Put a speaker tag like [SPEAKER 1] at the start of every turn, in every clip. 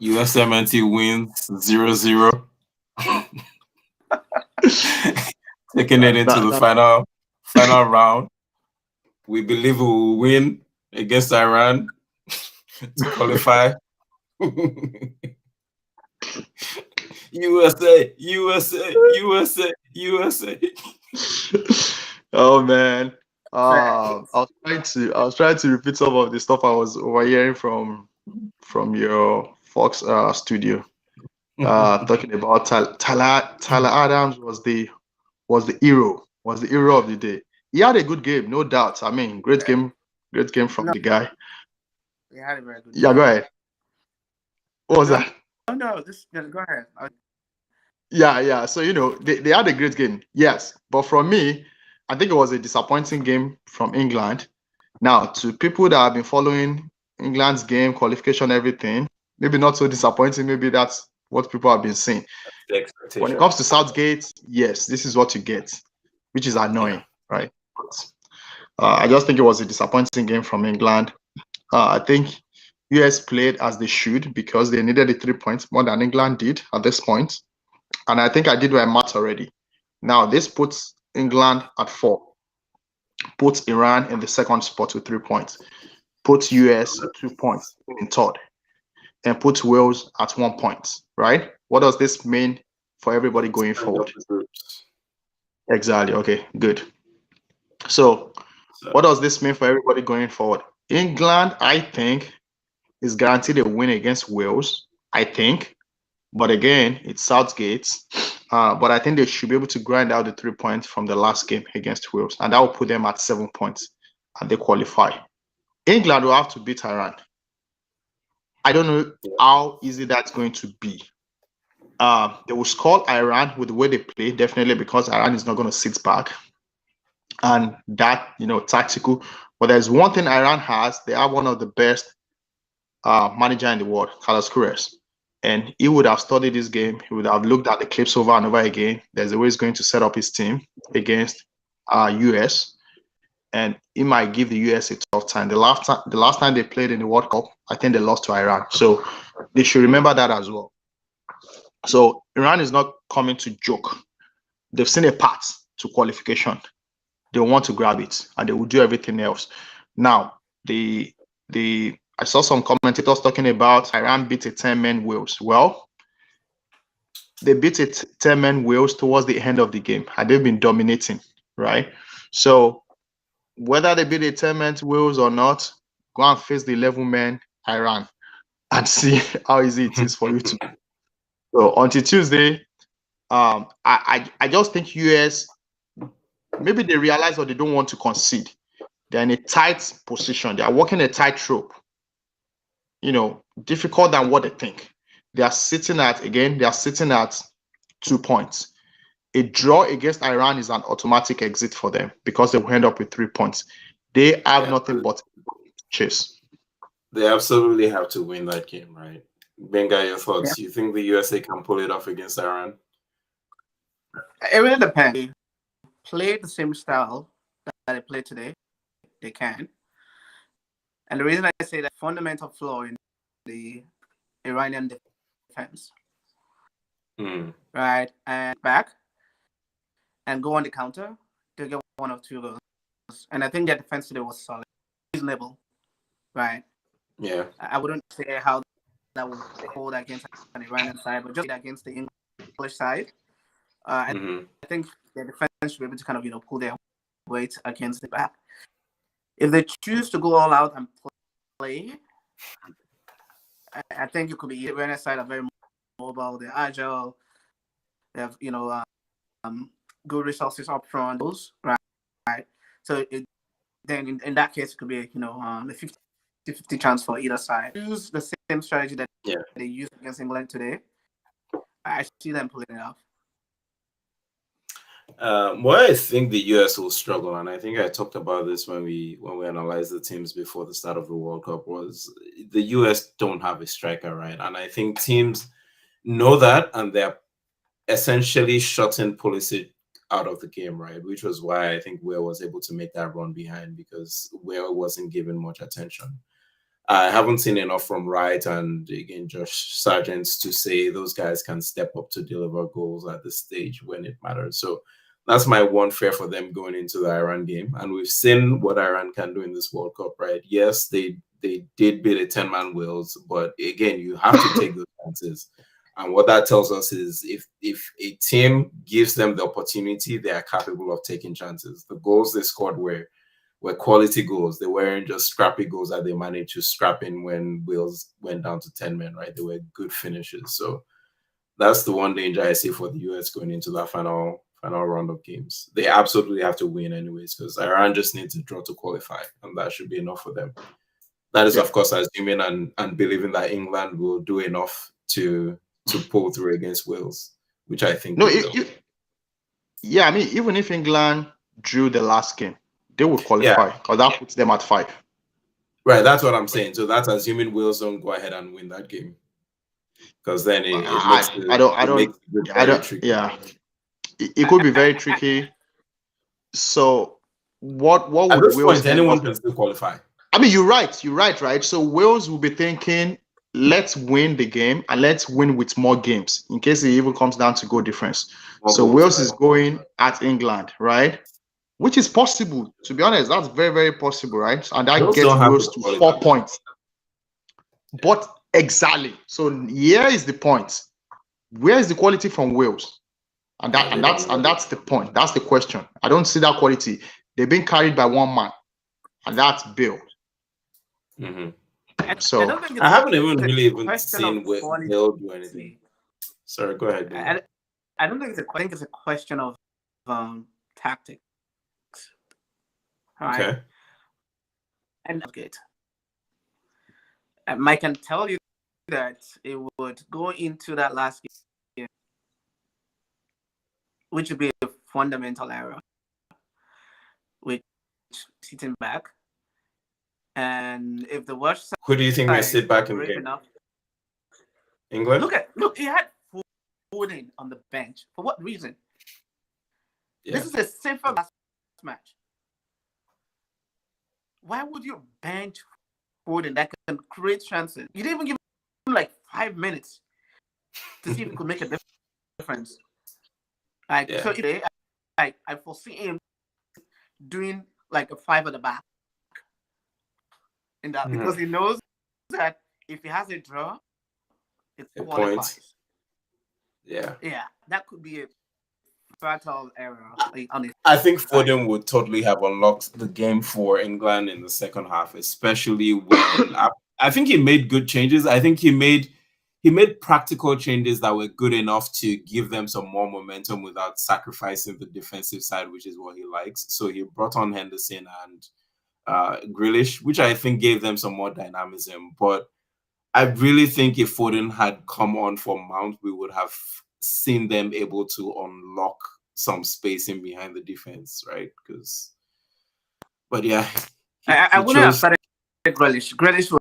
[SPEAKER 1] USMNT wins 0-0. Taking it into the final round. We believe we will win against Iran to qualify. USA, USA, USA, USA.
[SPEAKER 2] Oh man. I was trying to repeat some of the stuff I was overhearing from your Fox studio. Talking about Tyler Adams was the hero of the day. He had a good game, no doubt. I mean, great game from
[SPEAKER 3] No,
[SPEAKER 2] the guy.
[SPEAKER 3] he had a very good
[SPEAKER 2] Yeah,
[SPEAKER 3] game.
[SPEAKER 2] go ahead. What was
[SPEAKER 3] No,
[SPEAKER 2] that?
[SPEAKER 3] no, just go ahead.
[SPEAKER 2] Yeah. So they had a great game, yes. But from me, I think it was a disappointing game from England. Now, to people that have been following England's game, qualification, everything, maybe not so disappointing. Maybe that's what people have been saying.
[SPEAKER 1] The
[SPEAKER 2] When it
[SPEAKER 1] expectation.
[SPEAKER 2] comes to Southgate, yes, this is what you get, which is annoying, right? I just think it was a disappointing game from England. I think US played as they should because they needed the 3 points more than England did at this point. And I think I did my math already. Now, this puts England at 4, puts Iran in the second spot with 3 points, puts US 2 points in third, and puts Wales at 1 point, right? What does this mean for everybody going forward? Exactly. Okay, good. So, what does this mean for everybody going forward? England, I think, is guaranteed a win against Wales, I think. But again, it's Southgate. But I think they should be able to grind out the 3 points from the last game against Wales, and that will put them at 7 points, and they qualify. England will have to beat Iran. I don't know how easy that's going to be. They will score Iran with the way they play, definitely, because Iran is not going to sit back. And that, tactical. But there's one thing Iran has. They have one of the best manager in the world, Carlos Queiroz. And he would have studied this game. He would have looked at the clips over and over again. There's a way he's going to set up his team against US. And he might give the US a tough time. The last time they played in the World Cup, I think they lost to Iran. So they should remember that as well. So Iran is not coming to joke. They've seen a path to qualification. They want to grab it, and they will do everything else. Now, I saw some commentators talking about Iran beat a 10-man Wales. Well, they beat a 10-man Wales towards the end of the game, and they've been dominating, right? So whether they beat a 10-man Wales or not, go and face the 11-man Iran and see how easy it is for you to. So until Tuesday, I just think US, maybe they realize or they don't want to concede. They're in a tight position. They are walking a tightrope. Difficult than what they think. They are sitting at 2 points. A draw against Iran is an automatic exit for them because they will end up with 3 points. They have nothing but chase.
[SPEAKER 1] They absolutely have to win that game, right? Benga, your thoughts? You think the USA can pull it off against Iran?
[SPEAKER 3] It really depends. They play the same style that they play today. They can. And the reason I say that fundamental flaw in the Iranian defense, right, and back and go on the counter, they'll get 1 or 2 goals. And I think their defense today was solid, reasonable, right?
[SPEAKER 1] Yeah.
[SPEAKER 3] I wouldn't say how that would hold against an Iranian side, but just against the English side. I think their defense should be able to kind of, pull their weight against the back. If they choose to go all out and play, I think it could be the Iranian side are very mobile, they're agile, they have, good resources up front, right? So then in that case, it could be, a 50-50 chance for either side. Use the same strategy that they used against England today. I see them pulling it off.
[SPEAKER 1] Why I think the US will struggle, and I think I talked about this when we analyzed the teams before the start of the World Cup, was the US don't have a striker, right? And I think teams know that, and they're essentially shutting Pulisic out of the game, right? Which was why I think Wales was able to make that run behind, because Wales wasn't given much attention. I haven't seen enough from Wright and again Josh Sargent to say those guys can step up to deliver goals at this stage when it matters. So that's my one fear for them going into the Iran game. And we've seen what Iran can do in this World Cup, right? Yes, they did beat a 10-man Wales, but again, you have to take those chances. And what that tells us is if a team gives them the opportunity, they are capable of taking chances. The goals they scored were quality goals. They weren't just scrappy goals that they managed to scrap in when Wales went down to 10 men, right? They were good finishes. So that's the one danger I see for the US going into that final round of games. They absolutely have to win anyways, because Iran just needs a draw to qualify, and that should be enough for them. That is, of course, assuming and believing that England will do enough to pull through against Wales, which I think
[SPEAKER 2] I mean, even if England drew the last game, they would qualify because that puts them at 5.
[SPEAKER 1] Right, that's what I'm saying. So that's assuming Wales don't go ahead and win that game, because then it makes it tricky.
[SPEAKER 2] Yeah, it could be very tricky. So what would
[SPEAKER 1] at this
[SPEAKER 2] Wales
[SPEAKER 1] point anyone can still qualify?
[SPEAKER 2] I mean, you're right. So Wales will be thinking, let's win the game and let's win with more games in case it even comes down to goal difference. So Wales is going at England, right? Which is possible, to be honest. That's very, very possible, right? And that gets Wales to 4 points. But exactly. So here is the point. Where is the quality from Wales? And that's the point. That's the question. I don't see that quality. They've been carried by one man, and that's Bill.
[SPEAKER 1] Mm-hmm.
[SPEAKER 3] So
[SPEAKER 1] I haven't even seen Bill do anything. Sorry, go ahead.
[SPEAKER 3] I don't think it's a question of tactics. All right.
[SPEAKER 1] Okay.
[SPEAKER 3] And good. I can tell you that it would go into that last game, which would be a fundamental error, which sitting back. And if the Welsh side,
[SPEAKER 1] who do you think may sit back in the game? England?
[SPEAKER 3] Look, he had Foden on the bench. For what reason? Yeah. This is a safer last match. Why would you bench Foden that can create chances? You didn't even give him like 5 minutes to see if he could make a difference. So today, I foresee him doing like a 5 at the back. In that, because he knows that if he has a draw, it qualifies.
[SPEAKER 1] Yeah,
[SPEAKER 3] that could be a fatal error.
[SPEAKER 1] I think Foden would totally have unlocked the game for England in the second half, especially when I think he made good changes. I think he made practical changes that were good enough to give them some more momentum without sacrificing the defensive side, which is what he likes. So he brought on Henderson and Grealish, which I think gave them some more dynamism. But I really think if Foden had come on for Mount, we would have seen them able to unlock some spacing behind the defense, right? But yeah,
[SPEAKER 3] I wouldn't have started Grealish. Grealish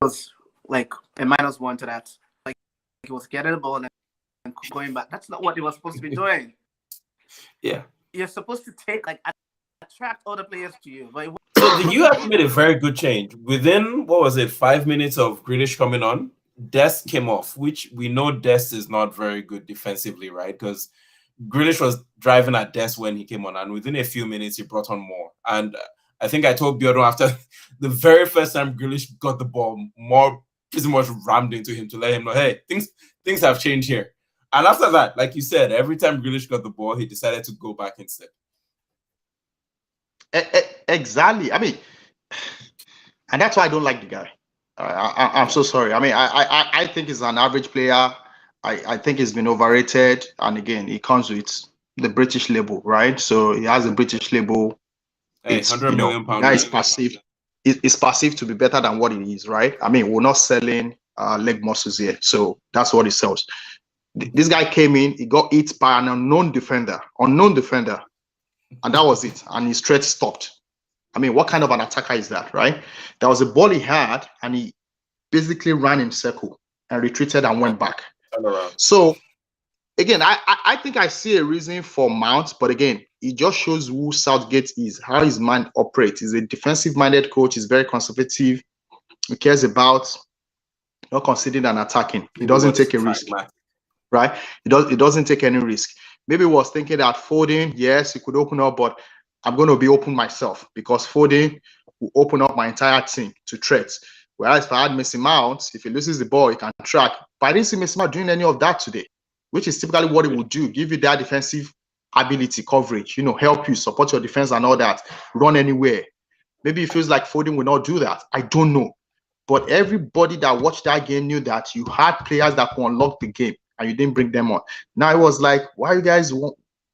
[SPEAKER 3] was like a -1 to that. Like he was getting the ball and going back. That's not what he was supposed to be doing.
[SPEAKER 1] Yeah,
[SPEAKER 3] you're supposed to take attract other players to you, but
[SPEAKER 1] so the US made a very good change. Within, 5 minutes of Grealish coming on, Dest came off, which we know Dest is not very good defensively, right? Because Grealish was driving at Dest when he came on, and within a few minutes, he brought on more. And I think I told Biodo after the very first time Grealish got the ball, more pretty much rammed into him to let him know, hey, things have changed here. And after that, like you said, every time Grealish got the ball, he decided to go back instead.
[SPEAKER 2] Exactly. I mean, and that's why I don't like the guy. I'm so sorry. I mean, I think he's an average player. I think he's been overrated. And again, he comes with the British label, right? So he has a British label.
[SPEAKER 1] Hey, it's, £100 million.
[SPEAKER 2] That is passive. It's passive to be better than what it is, right? I mean, we're not selling leg muscles here. So that's what he sells. This guy came in, he got hit by an unknown defender. And that was it. And his threat stopped. I mean, what kind of an attacker is that, right? There was a ball he had, and he basically ran in circle and retreated and went back. So, again, I think I see a reason for Mount, but again, it just shows who Southgate is, how his mind operates. He's a defensive-minded coach. He's very conservative. He cares about not conceding and attacking. He doesn't take a risk, right? He doesn't take any risk. Maybe he was thinking that Foden, yes, he could open up, but I'm going to be open myself because Foden will open up my entire team to threats. Whereas if I had Mason Mount, if he loses the ball, he can track. But I didn't see Mason Mount doing any of that today, which is typically what he would do, give you that defensive ability, coverage, help you, support your defense and all that, run anywhere. Maybe it feels like Foden will not do that. I don't know. But everybody that watched that game knew that you had players that could unlock the game and you didn't bring them on. Now it was like, why are you guys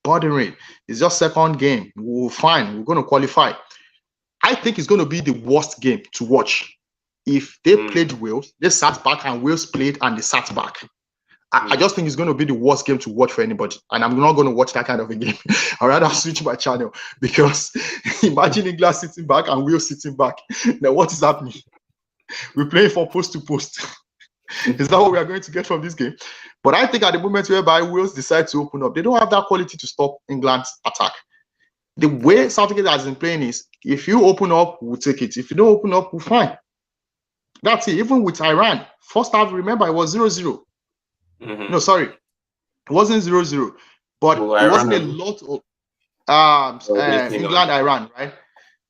[SPEAKER 2] bothering? It's just second game. We're fine. We're going to qualify. I think it's going to be the worst game to watch. If they played Wales, they sat back and Wales played and they sat back. I just think it's going to be the worst game to watch for anybody. And I'm not going to watch that kind of a game. I'd rather switch my channel because imagine England sitting back and Wales sitting back. Now, what is happening? We're playing from post to post. Is that what we are going to get from this game? But I think at the moment whereby Wales decide to open up, they don't have that quality to stop England's attack. The way Southgate has been playing is, if you open up, we'll take it. If you don't open up, we're fine. That's it. Even with Iran, first half, remember, it was 0-0. No, sorry. It wasn't 0-0. But it wasn't a lot of England-Iran, right?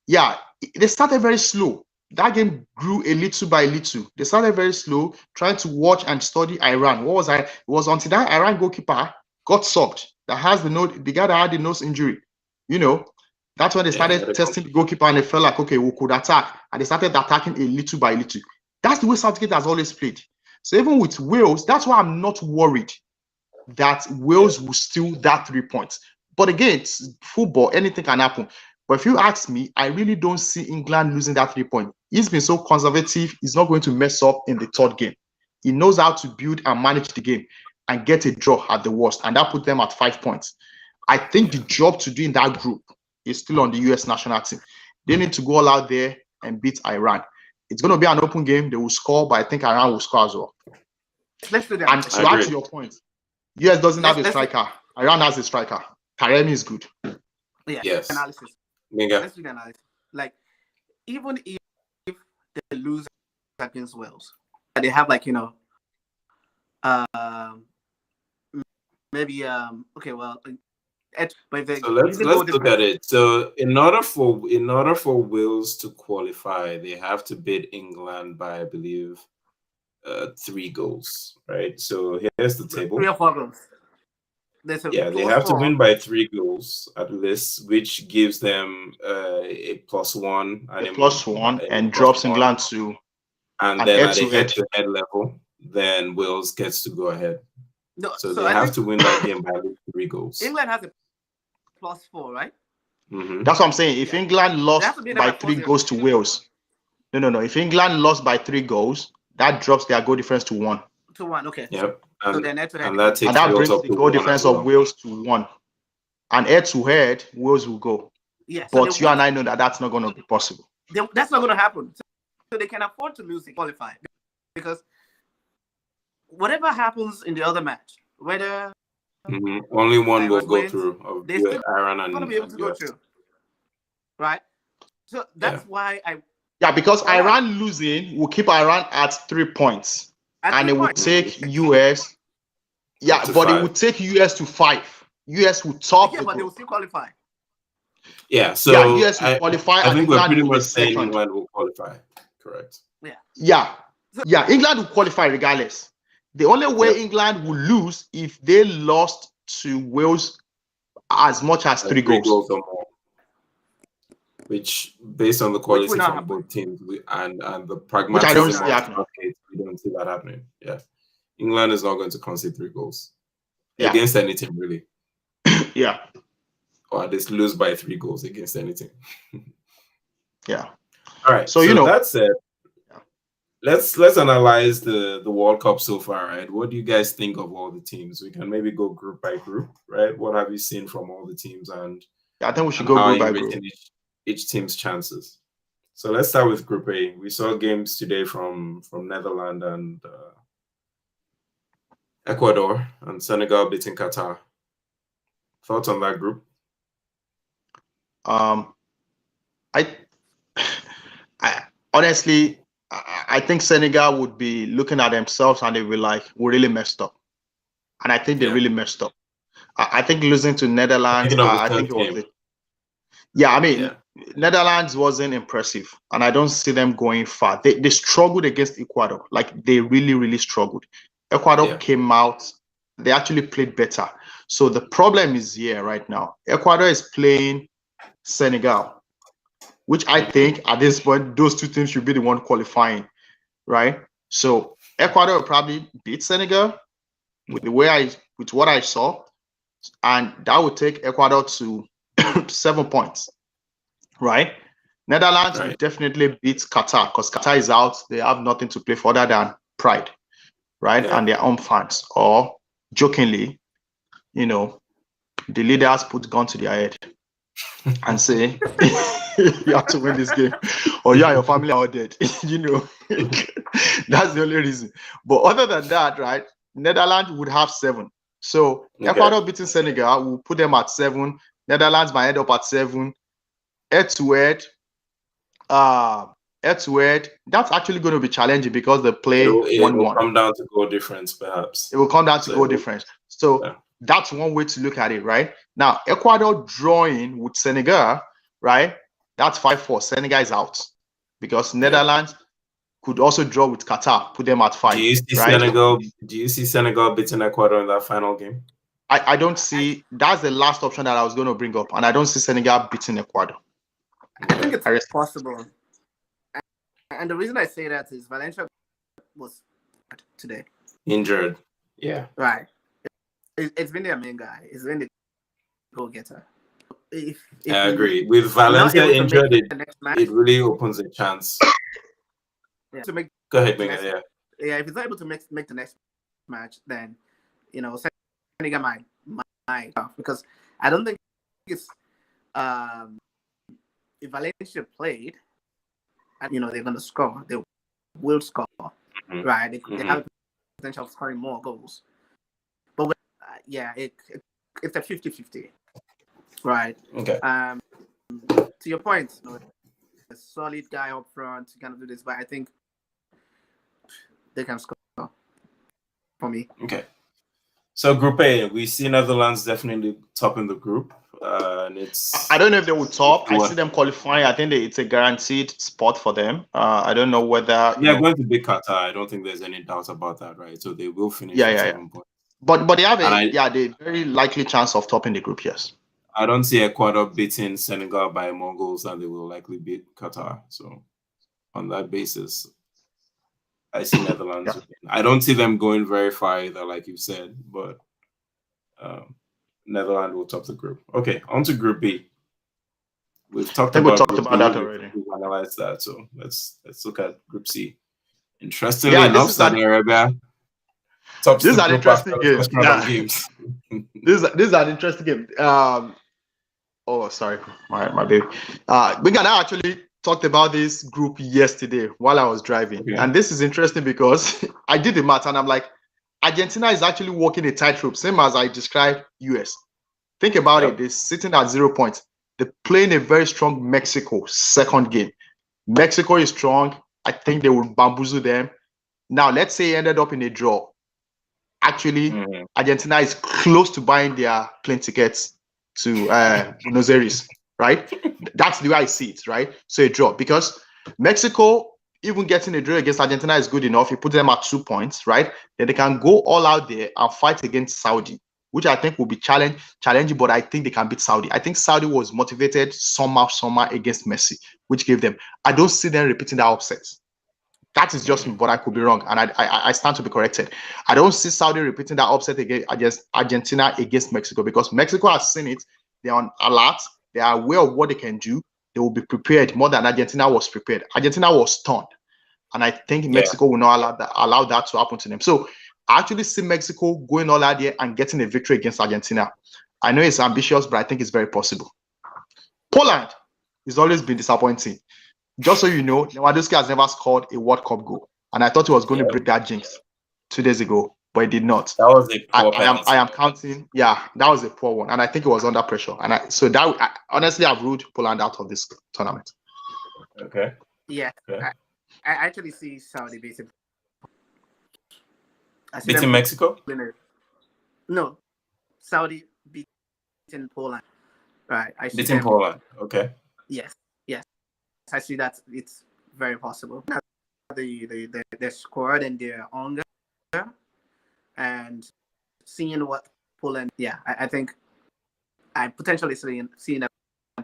[SPEAKER 2] Yeah, they started very slow. That game grew a little by little. They started very slow, trying to watch and study Iran. What was I? It was until that Iran goalkeeper got sucked, that has the guy that had the nose injury. That's when they started testing the goalkeeper and they felt like, okay, we could attack. And they started attacking a little by little. That's the way Southgate has always played. So even with Wales, that's why I'm not worried that Wales will steal that 3 points. But again, it's football, anything can happen. But if you ask me, I really don't see England losing that 3 points. He's been so conservative, he's not going to mess up in the third game. He knows how to build and manage the game and get a draw at the worst. And that put them at 5 points. I think the job to do in that group is still on the US national team. They need to go all out there and beat Iran. It's going to be an open game. They will score, but I think Iran will score as well.
[SPEAKER 3] Let's do that.
[SPEAKER 2] And to add to your point, US doesn't have a striker. Iran has a striker. Taremi is good.
[SPEAKER 3] Yeah.
[SPEAKER 1] Yes.
[SPEAKER 3] Analysis.
[SPEAKER 1] Bingo.
[SPEAKER 3] Let's do the analysis. Like, even if they lose against Wales, they have maybe okay, well, but
[SPEAKER 1] so let's look at it. So in order for Wales to qualify, they have to beat England by, I believe, 3 goals, right? So here's the table.
[SPEAKER 3] 3 or 4 goals.
[SPEAKER 1] They have to win by 3 goals at least, which gives them a +1
[SPEAKER 2] and drops England to.
[SPEAKER 1] And then at the head-to-head level, then Wales gets to go ahead. No, so they have to win that game by at least 3 goals.
[SPEAKER 3] England has a +4, right?
[SPEAKER 2] That's what I'm saying. If England lost by 3 goals to Wales, no. If England lost by 3 goals, that drops their goal difference to 1.
[SPEAKER 3] To 1, okay.
[SPEAKER 1] Yep.
[SPEAKER 3] So then that
[SPEAKER 2] brings the goal difference of Wales to 1. And head-to-head, Wales will go.
[SPEAKER 3] Yeah.
[SPEAKER 2] But you and I know that that's not going to be possible.
[SPEAKER 3] That's not going to happen. So they can afford to lose and qualify. Because whatever happens in the other match, whether
[SPEAKER 1] only one will go through.
[SPEAKER 3] They're still going to be able to go through. Right? So that's why
[SPEAKER 2] because Iran losing will keep Iran at 3 points. And it would take US. Yeah, but it would take US to 5. US will top the
[SPEAKER 3] but
[SPEAKER 2] group.
[SPEAKER 3] they will still qualify.
[SPEAKER 1] Yeah, so
[SPEAKER 2] US will qualify.
[SPEAKER 1] I think we're pretty much saying England will qualify. Correct.
[SPEAKER 2] Yeah. England will qualify regardless. The only way England will lose if they lost to Wales as much as 3 goals.
[SPEAKER 1] Or more. Which, based on the quality from both teams and the pragmatism, we don't see that happening. Yeah, England is not going to concede 3 goals against any team, really.
[SPEAKER 2] Yeah,
[SPEAKER 1] or at least lose by 3 goals against any team.
[SPEAKER 2] Yeah.
[SPEAKER 1] All right. So that's it. Let's analyze the World Cup so far, right? What do you guys think of all the teams? We can maybe go group by group, right? What have you seen from all the teams, and
[SPEAKER 2] I think we should go group by group.
[SPEAKER 1] Each team's chances. So let's start with Group A. We saw games today from Netherlands and Ecuador, and Senegal beating Qatar. Thoughts on that group?
[SPEAKER 2] I honestly, I think Senegal would be looking at themselves and they will be like, we really messed up. And I think they really messed up. I think losing to Netherlands, I think it was I mean, Netherlands wasn't impressive, and I don't see them going far. They struggled against Ecuador, like they really, really struggled. Ecuador came out, they actually played better. So the problem is here right now. Ecuador is playing Senegal, which I think at this point, those two teams should be the one qualifying, right? So Ecuador will probably beat Senegal with what I saw, and that would take Ecuador to 7 points, right? Netherlands will definitely beat Qatar because Qatar is out. They have nothing to play for other than pride, right? And their own fans. Or jokingly, the leaders put gun to their head and say, you have to win this game or you and your family are all dead. That's the only reason. But other than that, right, Netherlands would have 7. So Ecuador beating Senegal will put them at 7. Netherlands might end up at 7. Head-to-head, that's actually going to be challenging because they play 1-1.
[SPEAKER 1] It will come down to goal difference, perhaps.
[SPEAKER 2] It will come down to goal difference. So that's one way to look at it, right? Now, Ecuador drawing with Senegal, right? That's 5-4. Senegal is out because Netherlands could also draw with Qatar, put them at 5.
[SPEAKER 1] Do you see Senegal beating Ecuador in that final game?
[SPEAKER 2] I don't see. That's the last option that I was going to bring up, and I don't see Senegal beating Ecuador.
[SPEAKER 3] I think it's possible. And the reason I say that is Valencia was today
[SPEAKER 1] injured. Yeah.
[SPEAKER 3] Right. It's been their main guy. It's been the goal-getter. If
[SPEAKER 1] I agree. With Valencia injured, it really opens a chance. Go ahead, Minga.
[SPEAKER 3] Yeah, if he's not able to make the next match, then Senegal might because I don't think it's if Valencia played and they're going to score, they will score, right? They have the potential of scoring more goals, but it's a 50-50, right?
[SPEAKER 1] Okay.
[SPEAKER 3] To your point, a solid guy up front to kind of do this, but I think they can score for me.
[SPEAKER 1] Okay. So Group A, we see Netherlands definitely topping the group. And
[SPEAKER 2] I don't know if they will top. I see them qualifying. I think it's a guaranteed spot for them. I don't know whether
[SPEAKER 1] going to beat Qatar. I don't think there's any doubt about that, right? So they will finish. 7 points.
[SPEAKER 2] But they have the very likely chance of topping the group. Yes.
[SPEAKER 1] I don't see Ecuador beating Senegal by more goals than they will likely beat Qatar. So on that basis, I see Netherlands. I don't see them going very far either, like you said, but Netherlands will top the group. Okay, on to Group B. We've talked about
[SPEAKER 2] that already.
[SPEAKER 1] We've analyzed that, so let's look at Group C. Interestingly enough, Saudi Arabia tops the group. This is an interesting game.
[SPEAKER 2] This is an interesting game. Sorry, my baby. We can actually talked about this group yesterday while I was driving. And this is interesting because I did the math and I'm like, Argentina is actually walking a tightrope, same as I described US. Think about it. They're sitting at 0 points. They're playing a very strong Mexico second game. Mexico is strong. I think they will bamboozle them. Now, let's say it ended up in a draw. Actually, Argentina is close to buying their plane tickets to Buenos Aires. Right? That's the way I see it, right? So a draw. Because Mexico, even getting a draw against Argentina is good enough. You put them at 2 points, right? Then they can go all out there and fight against Saudi, which I think will be challenging, but I think they can beat Saudi. I think Saudi was motivated somehow against Messi, which gave them. I don't see them repeating that upset. That is just me, but I could be wrong, and I stand to be corrected. I don't see Saudi repeating that upset against Argentina against Mexico because Mexico has seen it. They're on alert. They are aware of what they can do. They will be prepared more than Argentina was prepared. Argentina was stunned. And I think Mexico will not allow that to happen to them. So I actually see Mexico going all out there and getting a victory against Argentina. I know it's ambitious, but I think it's very possible. Poland has always been disappointing. Just so you know, Lewandowski has never scored a World Cup goal. And I thought he was going to break that jinx 2 days ago, but he did not.
[SPEAKER 1] That was a poor
[SPEAKER 2] I am counting. Yeah, that was a poor one. And I think it was under pressure. And honestly, I've ruled Poland out of this tournament.
[SPEAKER 1] Okay.
[SPEAKER 3] Yeah.
[SPEAKER 1] Okay.
[SPEAKER 3] actually see Saudi beating. I see
[SPEAKER 1] Beating
[SPEAKER 3] them
[SPEAKER 1] Mexico?
[SPEAKER 3] No, Saudi beating Poland. Right. I see
[SPEAKER 1] Beating
[SPEAKER 3] them.
[SPEAKER 1] Poland. Okay.
[SPEAKER 3] Yes. I see that it's very possible. The squad and their hunger and seeing what Poland. Yeah, I think I potentially seeing them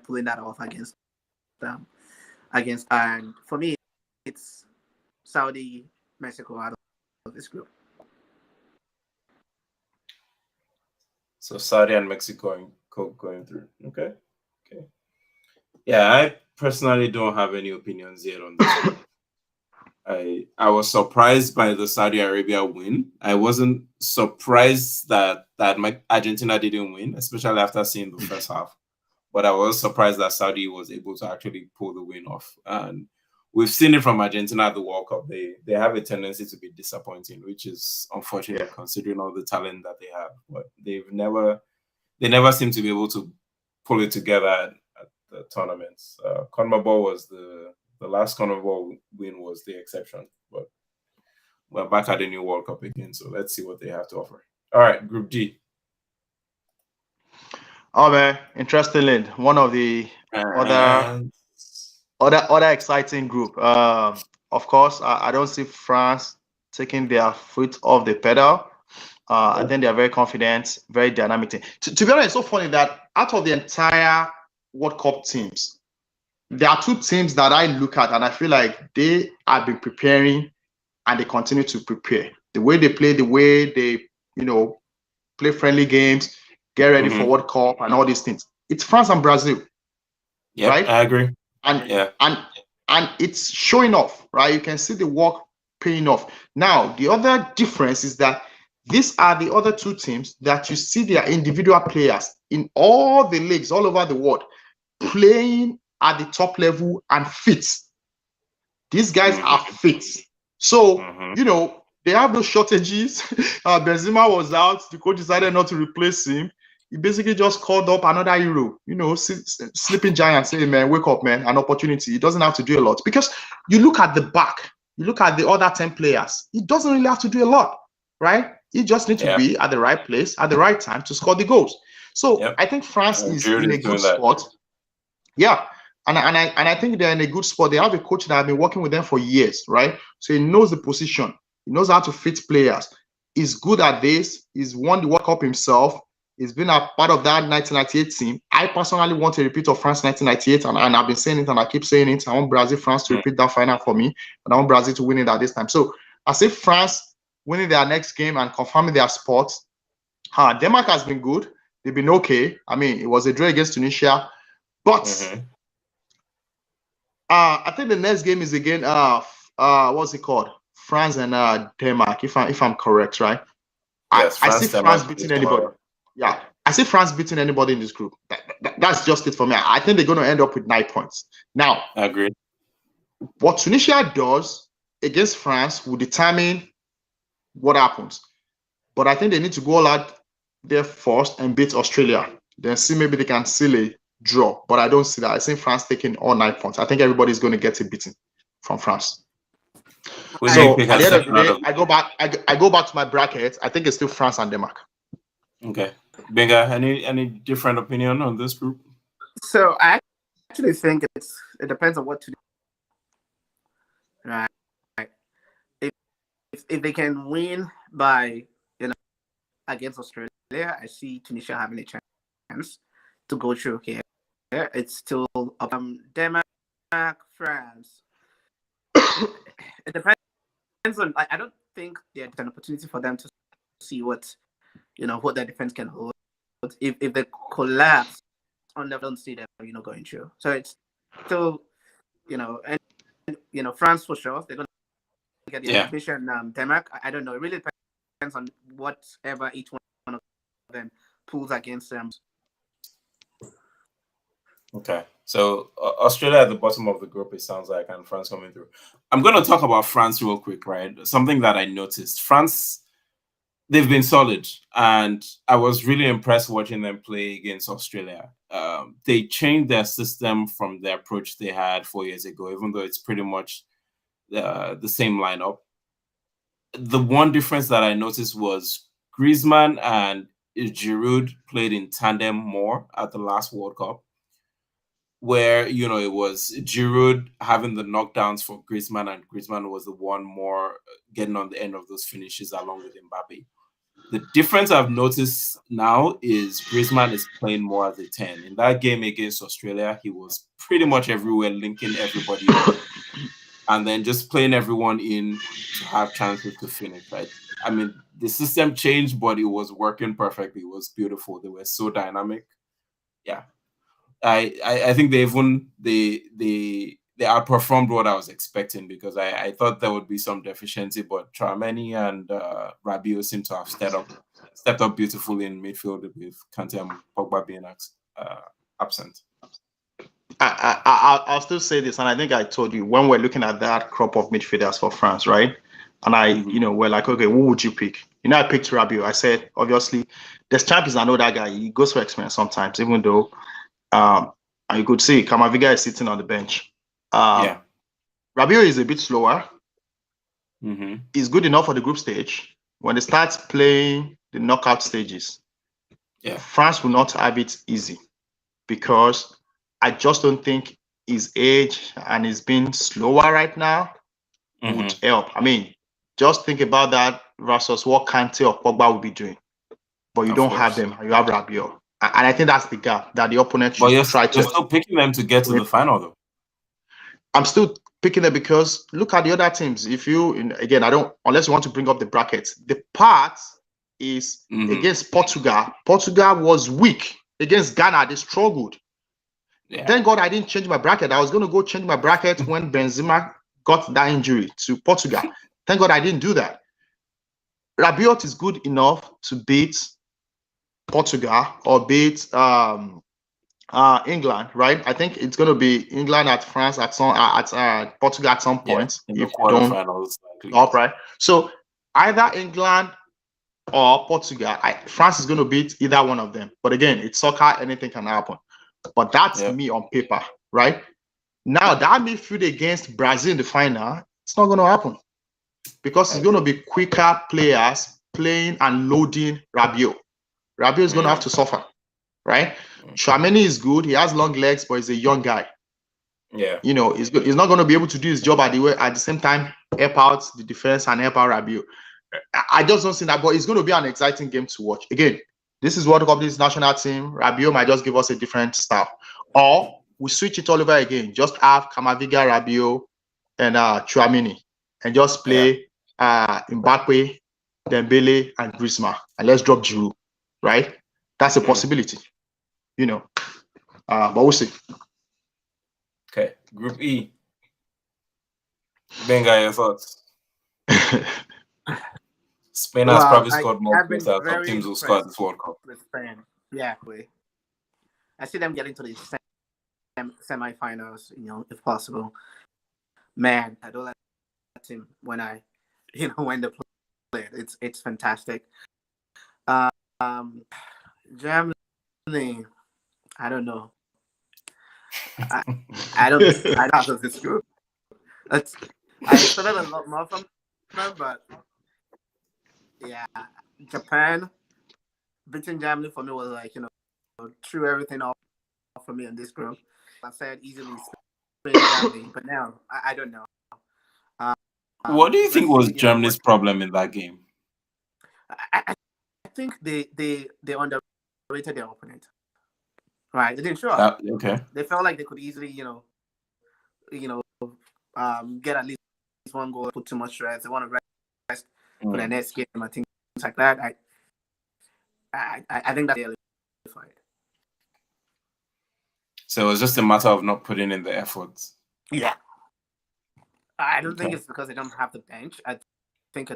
[SPEAKER 3] pulling that off against them. And for me, it's Saudi, Mexico out of this group.
[SPEAKER 1] So Saudi and Mexico going through. Okay. Yeah, I personally don't have any opinions yet on this group. I was surprised by the Saudi Arabia win. I wasn't surprised that Argentina didn't win, especially after seeing the first half. But I was surprised that Saudi was able to actually pull the win off. And we've seen it from Argentina at the World Cup. They have a tendency to be disappointing, which is unfortunate considering all the talent that they have. But they never seem to be able to pull it together at the tournaments. CONMEBOL was the last CONMEBOL win was the exception. But we're back at the new World Cup again, so let's see what they have to offer. All right, Group D.
[SPEAKER 2] Oh man, interestingly, one of the other exciting group. Of course, I don't see France taking their foot off the pedal. I think they are very confident, very dynamic team. To be honest, it's so funny that out of the entire World Cup teams, there are two teams that I look at and I feel like they have been preparing and they continue to prepare. The way they play, the way they, play friendly games, get ready for World Cup and all these things. It's France and Brazil.
[SPEAKER 1] Yeah, right? I agree.
[SPEAKER 2] And it's showing off, right? You can see the work paying off. Now, the other difference is that these are the other two teams that you see their individual players in all the leagues all over the world playing at the top level and fit. These guys are fit. So, they have no shortages. Benzema was out. The coach decided not to replace him. He basically just called up another hero, sleeping giant, saying, man, wake up, man, an opportunity. He doesn't have to do a lot. Because you look at the back, you look at the other 10 players, he doesn't really have to do a lot, right? He just needs to be at the right place at the right time to score the goals. So I think France is in a good spot. Yeah. And I think they're in a good spot. They have a coach that has been working with them for years, right? So he knows the position. He knows how to fit players. He's good at this. He's won the World Cup himself. He's been a part of that 1998 team. I personally want a repeat of France 1998, and I've been saying it and I keep saying it. I want Brazil, France to repeat that final for me, and I want Brazil to win it at this time. So I say France winning their next game and confirming their spot. Denmark has been good. They've been okay. I mean, it was a draw against Tunisia, but I think the next game is again what's it called? France and Denmark, if I'm correct, right? Yes, I see France beating anybody. Yeah, I see France beating anybody in this group. That's just it for me. I think they're going to end up with 9 points. Now,
[SPEAKER 1] I agree.
[SPEAKER 2] What Tunisia does against France will determine what happens. But I think they need to go all out there first and beat Australia. Then see maybe they can seal a draw. But I don't see that. I see France taking all 9 points. I think everybody's going to get a beating from France. So at the end of the day, I go back to my bracket. I think it's still France and Denmark.
[SPEAKER 1] Okay. Benga, any different opinion on this group?
[SPEAKER 3] So I actually think it depends on what to do. Right. If they can win by against Australia, I see Tunisia having a chance to go through here. It's still Denmark, France. It depends on. I don't think there's an opportunity for them to see what their defense can hold. If they collapse, I don't see them going through. So it's still and France for sure they're going to get the ambition. Denmark, I don't know. It really depends on whatever each one of them pulls against them.
[SPEAKER 1] Okay, so Australia at the bottom of the group, it sounds like, and France coming through. I'm going to talk about France real quick, right? Something that I noticed. France, they've been solid, and I was really impressed watching them play against Australia. They changed their system from the approach they had 4 years ago, even though it's pretty much the same lineup. The one difference that I noticed was Griezmann and Giroud played in tandem more at the last World Cup, where it was Giroud having the knockdowns for Griezmann, and Griezmann was the one more getting on the end of those finishes along with Mbappe. The difference I've noticed now is Griezmann is playing more as a 10. In that game against Australia, he was pretty much everywhere, linking everybody up, and then just playing everyone in to have chances to finish, right? I mean, the system changed, but it was working perfectly. It was beautiful. They were so dynamic. Yeah. I think they outperformed what I was expecting, because I thought there would be some deficiency, but Tchouaméni and Rabiot seem to have stepped up beautifully in midfield, with Kante and Pogba being absent.
[SPEAKER 2] I'll still say this, and I think I told you when we're looking at that crop of midfielders for France, right? And we're like, okay, who would you pick? I picked Rabiot. I said, obviously, Deschamps is another guy. He goes for experience sometimes, even though and you could see Camavinga is sitting on the bench. Rabiot is a bit slower. He's good enough for the group stage. When they start playing the knockout stages, France will not have it easy, because I just don't think his age and his being slower right now would help. I mean, just think about that versus what Kante or Pogba will be doing. But you don't have them. You have Rabiot. And I think that's the gap that the opponent should try to.
[SPEAKER 1] You're still picking them to get to the final, though.
[SPEAKER 2] I'm still picking them because look at the other teams. If again, I don't, unless you want to bring up the brackets, the part is against Portugal. Portugal was weak. Against Ghana, they struggled. Yeah. Thank God I didn't change my bracket. I was going to go change my bracket when Benzema got that injury to Portugal. Thank God I didn't do that. Rabiot is good enough to beat Portugal or beat England, right? I think it's going to be England at France at Portugal at some point.
[SPEAKER 1] In the quarterfinals,
[SPEAKER 2] right? So either England or Portugal, France is going to beat either one of them. But again, it's soccer; anything can happen. But that's me on paper, right? Now that midfield against Brazil in the final, it's not going to happen, because it's going to be quicker players playing and loading Rabiot. Rabiot is going to have to suffer, right? Tchouaméni is good. He has long legs, but he's a young guy.
[SPEAKER 1] Yeah.
[SPEAKER 2] He's not going to be able to do his job at the same time, help out the defense and help out Rabiot. I just don't see that, but it's going to be an exciting game to watch. Again, this is World Cup, this national team. Rabiot might just give us a different style. Or we switch it all over again. Just have Camavinga, Rabiot, and Tchouaméni, and just play Mbappe, Dembele, and Griezmann, and let's drop Giroud, right? That's a possibility, but we'll see.
[SPEAKER 1] Okay, Group E. Benga, your thoughts? Spain has probably scored more goals than top teams will score this World Cup.
[SPEAKER 3] Spain. Yeah, I see them getting to the semi-finals, if possible. Man, I don't like that team when when they play. It's fantastic. Germany, I don't know. I don't out of this group. I expected a lot more from them, but yeah, Japan beating Germany for me was like, threw everything off for me in this group. I said easily Germany, but now I don't know.
[SPEAKER 1] What do you think was Germany's problem in that game?
[SPEAKER 3] I think they underrated their opponent. Right, they didn't show up.
[SPEAKER 1] Okay.
[SPEAKER 3] They felt like they could easily, get at least one goal, put too much stress. They want to rest for the next game and things like that. I think that's really fine.
[SPEAKER 1] So it was just a matter of not putting in the effort.
[SPEAKER 3] Yeah. I don't think it's because they don't have the bench. I think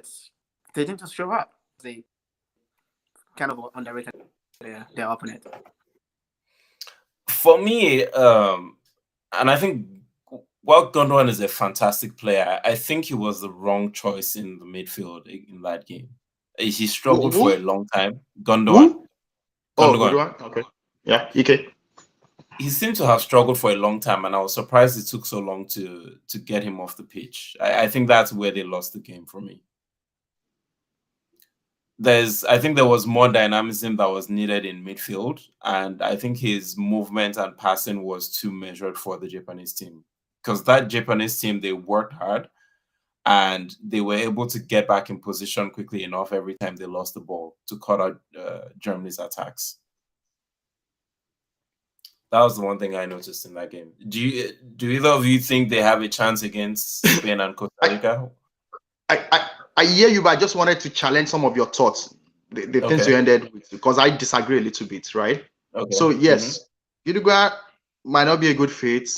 [SPEAKER 3] they didn't just show up. They kind of underrated their opponent.
[SPEAKER 1] For me, and I think while Gundogan is a fantastic player, I think he was the wrong choice in the midfield in that game. He struggled for a long time. Gundogan.
[SPEAKER 2] Gundogan. Okay. Yeah, EK.
[SPEAKER 1] he seemed to have struggled for a long time, and I was surprised it took so long to get him off the pitch. I think that's where they lost the game for me. I think there was more dynamism that was needed in midfield, and I think his movement and passing was too measured for the Japanese team, because that Japanese team, they worked hard and they were able to get back in position quickly enough every time they lost the ball to cut out Germany's attacks. That was the one thing I noticed in that game. Do either of you think they have a chance against Spain and Costa Rica?
[SPEAKER 2] I hear you, but I just wanted to challenge some of your thoughts, the things you ended with, because I disagree a little bit, right? Okay. So yes, Uruguay might not be a good fit.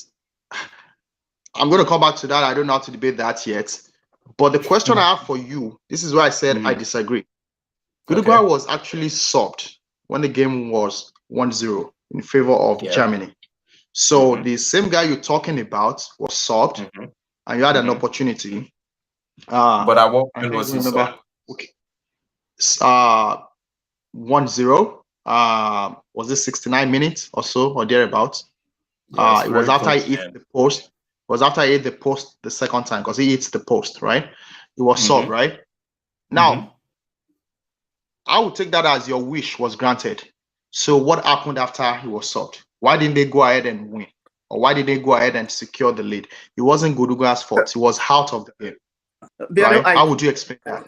[SPEAKER 2] I'm going to come back to that. I don't know how to debate that yet. But the question I have for you, this is why I said I disagree. Uruguay was actually subbed when the game was 1-0 in favor of Germany. So the same guy you're talking about was subbed, and you had an opportunity.
[SPEAKER 1] But at what point was he subbed?
[SPEAKER 2] Okay. 1-0. Was it 69 minutes or so, or thereabouts? Yes, it was after he hit the post. It was after he hit the post the second time, because he hits the post, right? It was subbed, right? Now, I would take that as your wish was granted. So what happened after he was subbed? Why didn't they go ahead and win? Or why did they go ahead and secure the lead? It wasn't Uruguay's fault. He was out of the game. Right? How would you explain that?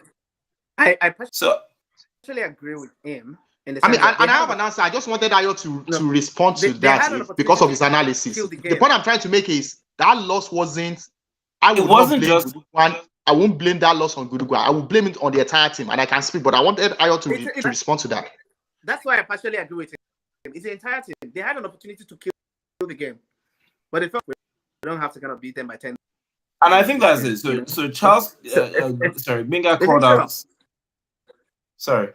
[SPEAKER 3] I personally agree with him.
[SPEAKER 2] I have an answer. I just wanted Ayo to respond to that because of his analysis. The point I'm trying to make is that loss wasn't. I won't blame that loss on Uruguay. I will blame it on the entire team, and I can speak. But I wanted Ayo to respond to that.
[SPEAKER 3] That's why I partially agree with him. It's the entire team. They had an opportunity to kill the game, but they felt we don't have to kind of beat them by 10.
[SPEAKER 1] And I think that's it. So Charles, sorry, Benga called out. Sorry.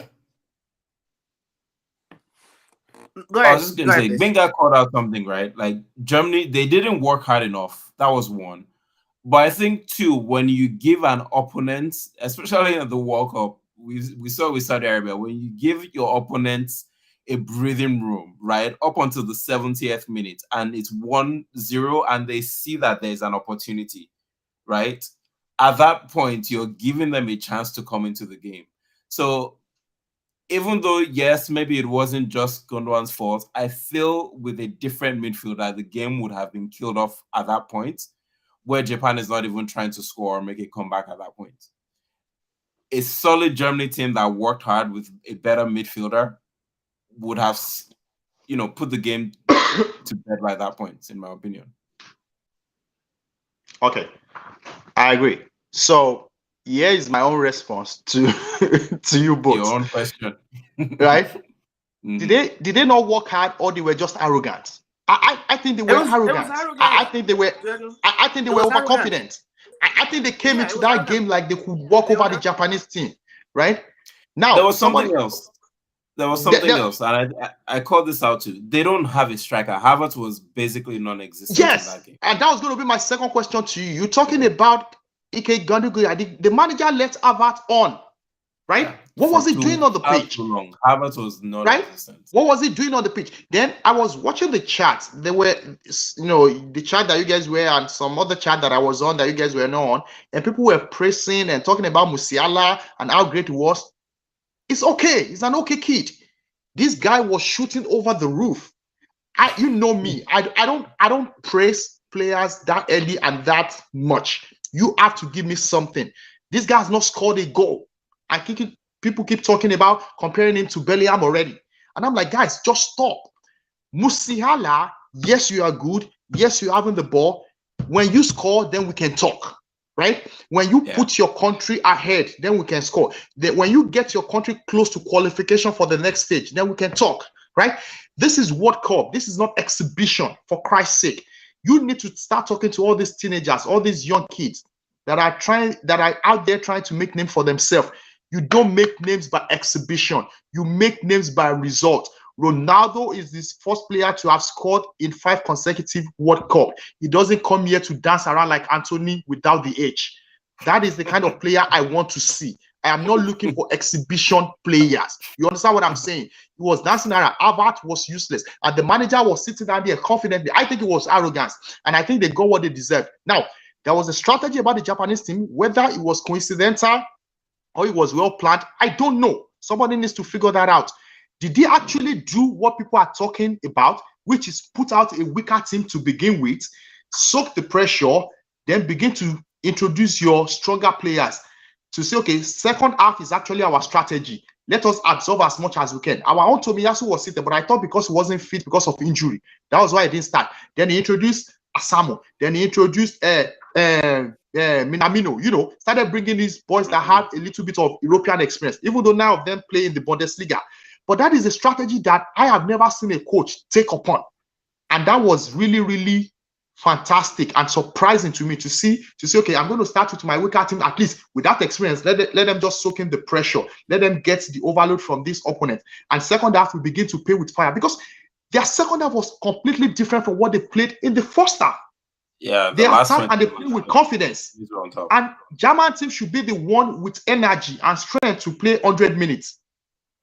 [SPEAKER 1] I was just going to say, Benga called out something, right? Like Germany, they didn't work hard enough. That was one. But I think, too, when you give an opponent, especially in the World Cup, we saw with Saudi Arabia, when you give your opponents a breathing room, right, up until the 70th minute, and it's 1-0, and they see that there's an opportunity, right? At that point, you're giving them a chance to come into the game. So even though, yes, maybe it wasn't just Gondwan's fault, I feel with a different midfielder, the game would have been killed off at that point, where Japan is not even trying to score or make a comeback at that point. A solid Germany team that worked hard with a better midfielder would have, put the game to bed by that point, in my opinion.
[SPEAKER 2] Okay, I agree. So here is my own response to you both.
[SPEAKER 1] Your own question,
[SPEAKER 2] right? Did they not work hard, or they were just arrogant? I think they were arrogant. I think they were. I think they were overconfident. I think they came into that game like they could walk over the Japanese team, right? Now
[SPEAKER 1] there was something else. There was something else, and I called this out too. They don't have a striker. Havertz was basically non-existent in that game.
[SPEAKER 2] And that was going to be my second question to you. You're talking about Ike Gandugu. The manager let Havertz on, right? Yeah. What was he doing on the pitch?
[SPEAKER 1] Too long. Havertz was non-existent.
[SPEAKER 2] Right? What was he doing on the pitch? Then I was watching the chat. There were, the chat that you guys were, and some other chat that I was on that you guys were not on, and people were praising and talking about Musiala and how great he was. It's okay. He's an okay kid. This guy was shooting over the roof. You know me. I don't praise players that early and that much. You have to give me something. This guy has not scored a goal. I think people keep talking about comparing him to Bellingham already. And I'm like, guys, just stop. Musiala, yes, you are good. Yes, you're having the ball. When you score, then we can talk. Right? When you put your country ahead, then we can score. When you get your country close to qualification for the next stage, then we can talk. Right? This is World Cup. This is not exhibition, for Christ's sake. You need to start talking to all these teenagers, all these young kids that are out there trying to make names for themselves. You don't make names by exhibition. You make names by result. Ronaldo is the first player to have scored in 5 consecutive World Cup. He doesn't come here to dance around like Anthony without the edge. That is the kind of player I want to see. I am not looking for exhibition players. You understand what I'm saying? He was dancing around. Havertz was useless. And the manager was sitting down there confidently. I think it was arrogance. And I think they got what they deserved. Now, there was a strategy about the Japanese team. Whether it was coincidental or it was well planned, I don't know. Somebody needs to figure that out. Did they actually do what people are talking about, which is put out a weaker team to begin with, soak the pressure, then begin to introduce your stronger players to say, okay, second half is actually our strategy. Let us absorb as much as we can. Our own Tomiyasu was sitting, but I thought because he wasn't fit because of injury, that was why he didn't start. Then he introduced Asamo. Then he introduced Minamino. Started bringing these boys that had a little bit of European experience, even though none of them play in the Bundesliga. But that is a strategy that I have never seen a coach take upon. And that was really, really fantastic and surprising to me to see, okay, I'm going to start with my weaker team, at least with that experience. Let them just soak in the pressure. Let them get the overload from this opponent. And second half, we begin to play with fire because their second half was completely different from what they played in the first half.
[SPEAKER 1] Yeah,
[SPEAKER 2] they attack and they play with confidence. And German team should be the one with energy and strength to play 100 minutes.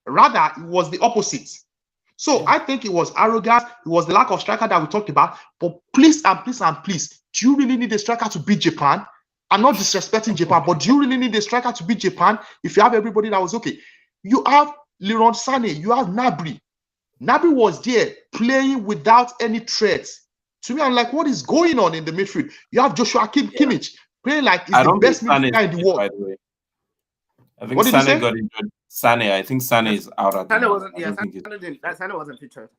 [SPEAKER 2] Rather, it was the opposite. So I think it was arrogance. It was the lack of striker that we talked about. But please and please and please, do you really need a striker to beat Japan? I'm not disrespecting Japan, but do you really need a striker to beat Japan if you have everybody that was okay? You have Leroy Sané, you have Gnabry. Gnabry was there playing without any threats. To me, I'm like, what is going on in the midfield? You have Joshua Kimmich playing like he's the best midfielder in the world. By the way.
[SPEAKER 1] I think Sané got injured. I think Sané is out at
[SPEAKER 3] Sané wasn't. Yeah, Sané wasn't featured.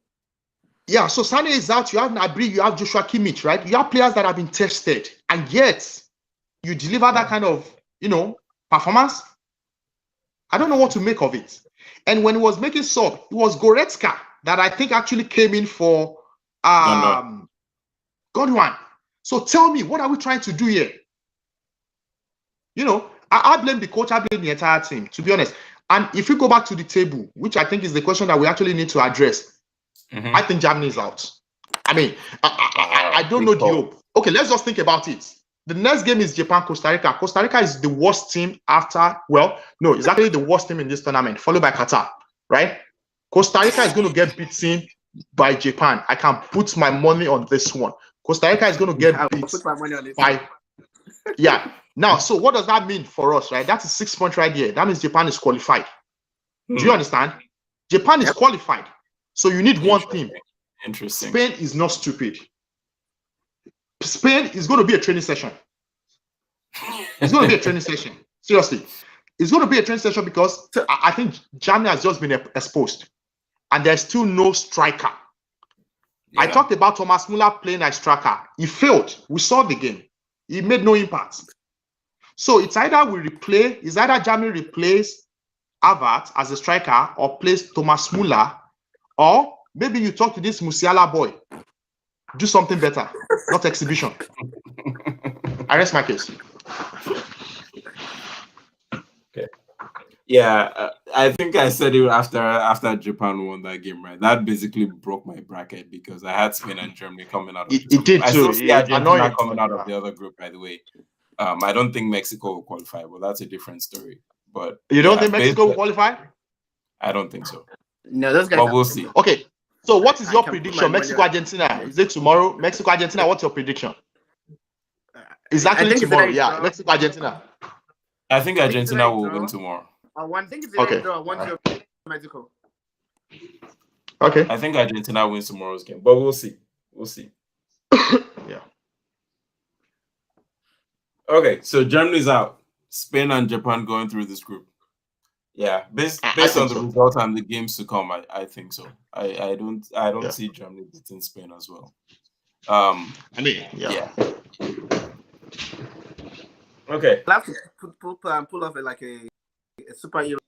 [SPEAKER 2] Yeah, so Sané is out. You have Gnabry, you have Joshua Kimmich, right? You have players that have been tested, and yet you deliver that kind of, performance. I don't know what to make of it. And when he was making sub, it was Goretzka that I think actually came in for Godwin. So tell me, what are we trying to do here? I blame the coach, I blame the entire team, to be honest. And if you go back to the table, which I think is the question that we actually need to address, I think Germany is out. I mean, I don't know the hope. Okay, let's just think about it. The next game is Japan-Costa Rica. Costa Rica is the worst team it's actually the worst team in this tournament, followed by Qatar, right? Costa Rica is going to get beaten by Japan. I can put my money on this one. Costa Rica is going to get beat by... Yeah. Now, so what does that mean for us, right? That's a 6 point right there. That means Japan is qualified. Do you understand? Japan is qualified. So you need one thing.
[SPEAKER 1] Interesting.
[SPEAKER 2] Spain is not stupid. Spain is going to be a training session. It's going to be a training session. Seriously. It's going to be a training session because I think Germany has just been exposed. And there's still no striker. Yeah. I talked about Thomas Muller playing as striker. He failed. We saw the game. He made no impact. So it's either Germany replace Havertz as a striker or plays Thomas Muller, or maybe you talk to this Musiala boy. Do something better, not exhibition. I rest my case.
[SPEAKER 1] Okay. Yeah, I think I said it after Japan won that game, right? That basically broke my bracket because I had Spain and Germany coming out of
[SPEAKER 2] it. It did too.
[SPEAKER 1] Argentina coming out of the other group, by the way. I don't think Mexico will qualify, but that's a different story. But
[SPEAKER 2] you don't think Mexico will qualify?
[SPEAKER 1] I don't think so.
[SPEAKER 3] No, those guys.
[SPEAKER 1] But we'll see.
[SPEAKER 2] Okay. So what is your prediction? Mexico-Argentina. Is it tomorrow? Mexico-Argentina, what's your prediction? It's actually tomorrow. Yeah, Mexico-Argentina.
[SPEAKER 1] I think Argentina will win tomorrow.
[SPEAKER 3] One thing is Mexico.
[SPEAKER 2] Okay.
[SPEAKER 1] I think Argentina wins tomorrow's game, but we'll see.
[SPEAKER 2] Yeah.
[SPEAKER 1] Okay, so Germany's out. Spain and Japan going through this group. Yeah, based on the results and the games to come, I think so. I don't see Germany beating Spain as well.
[SPEAKER 2] Yeah.
[SPEAKER 1] Okay.
[SPEAKER 3] I'll have to pull off a superhero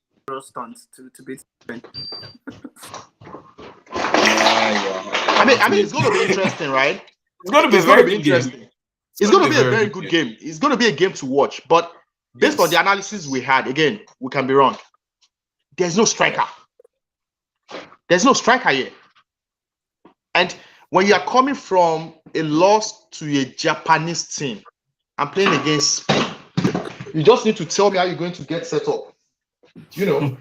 [SPEAKER 3] stunt to beat Spain.
[SPEAKER 2] I mean, it's going to be interesting, right?
[SPEAKER 1] It's going to be very interesting.
[SPEAKER 2] It's going to be a very good game. It's going to be a game to watch. But based on the analysis we had, again, we can be wrong. There's no striker. There's no striker here. And when you are coming from a loss to a Japanese team and playing against Spain, you just need to tell me how you're going to get set up. You know.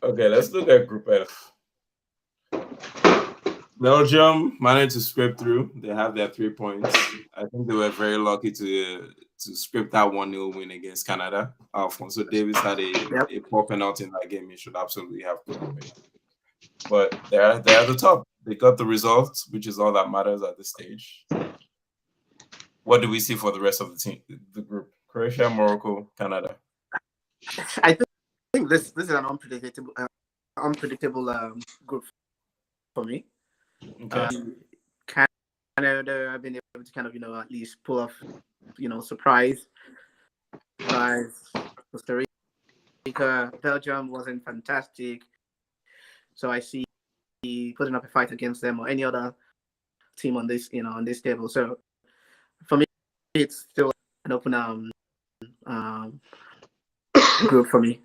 [SPEAKER 1] Okay, let's look at Group F. Belgium managed to scrape through. They have their 3 points. I think they were very lucky to scrape that 1-0 win against Canada. Alfonso Davies had a poor penalty in that game. He should absolutely have put away. But they're at the top. They got the results, which is all that matters at this stage. What do we see for the rest of the team, the group? Croatia, Morocco, Canada.
[SPEAKER 3] I think this is an unpredictable group for me.
[SPEAKER 1] Okay.
[SPEAKER 3] Canada have been able to kind of at least pull off surprise. Costa Rica, Belgium wasn't fantastic, so I see putting up a fight against them or any other team on this on this table. So for me, it's still an open group for me.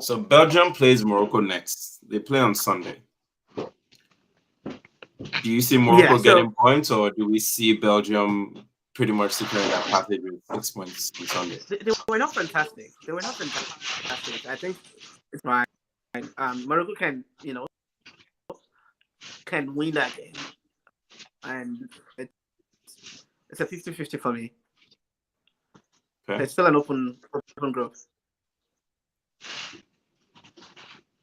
[SPEAKER 1] So Belgium plays Morocco next. They play on Sunday. Do you see Morocco getting points, or do we see Belgium pretty much securing that passage with 6 points on Sunday?
[SPEAKER 3] They were not fantastic. I think it's right. Morocco can win that game, and it's a 50-50 for me.
[SPEAKER 1] Okay.
[SPEAKER 3] It's still an open group.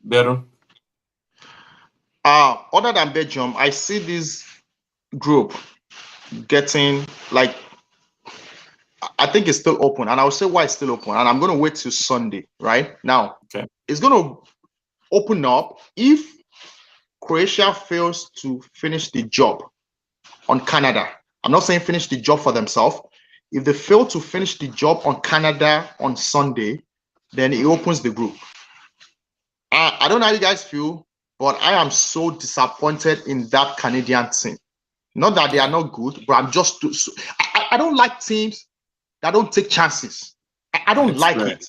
[SPEAKER 1] Better.
[SPEAKER 2] Other than Belgium, I see this group getting I think it's still open, and I'll say why it's still open. And I'm going to wait till Sunday, right? Now, It's going to open up if Croatia fails to finish the job on Canada. I'm not saying finish the job for themselves. If they fail to finish the job on Canada on Sunday, then it opens the group. I don't know how you guys feel, but I am so disappointed in that Canadian team. Not that they are not good, but I'm just I don't like teams that don't take chances. I don't like it.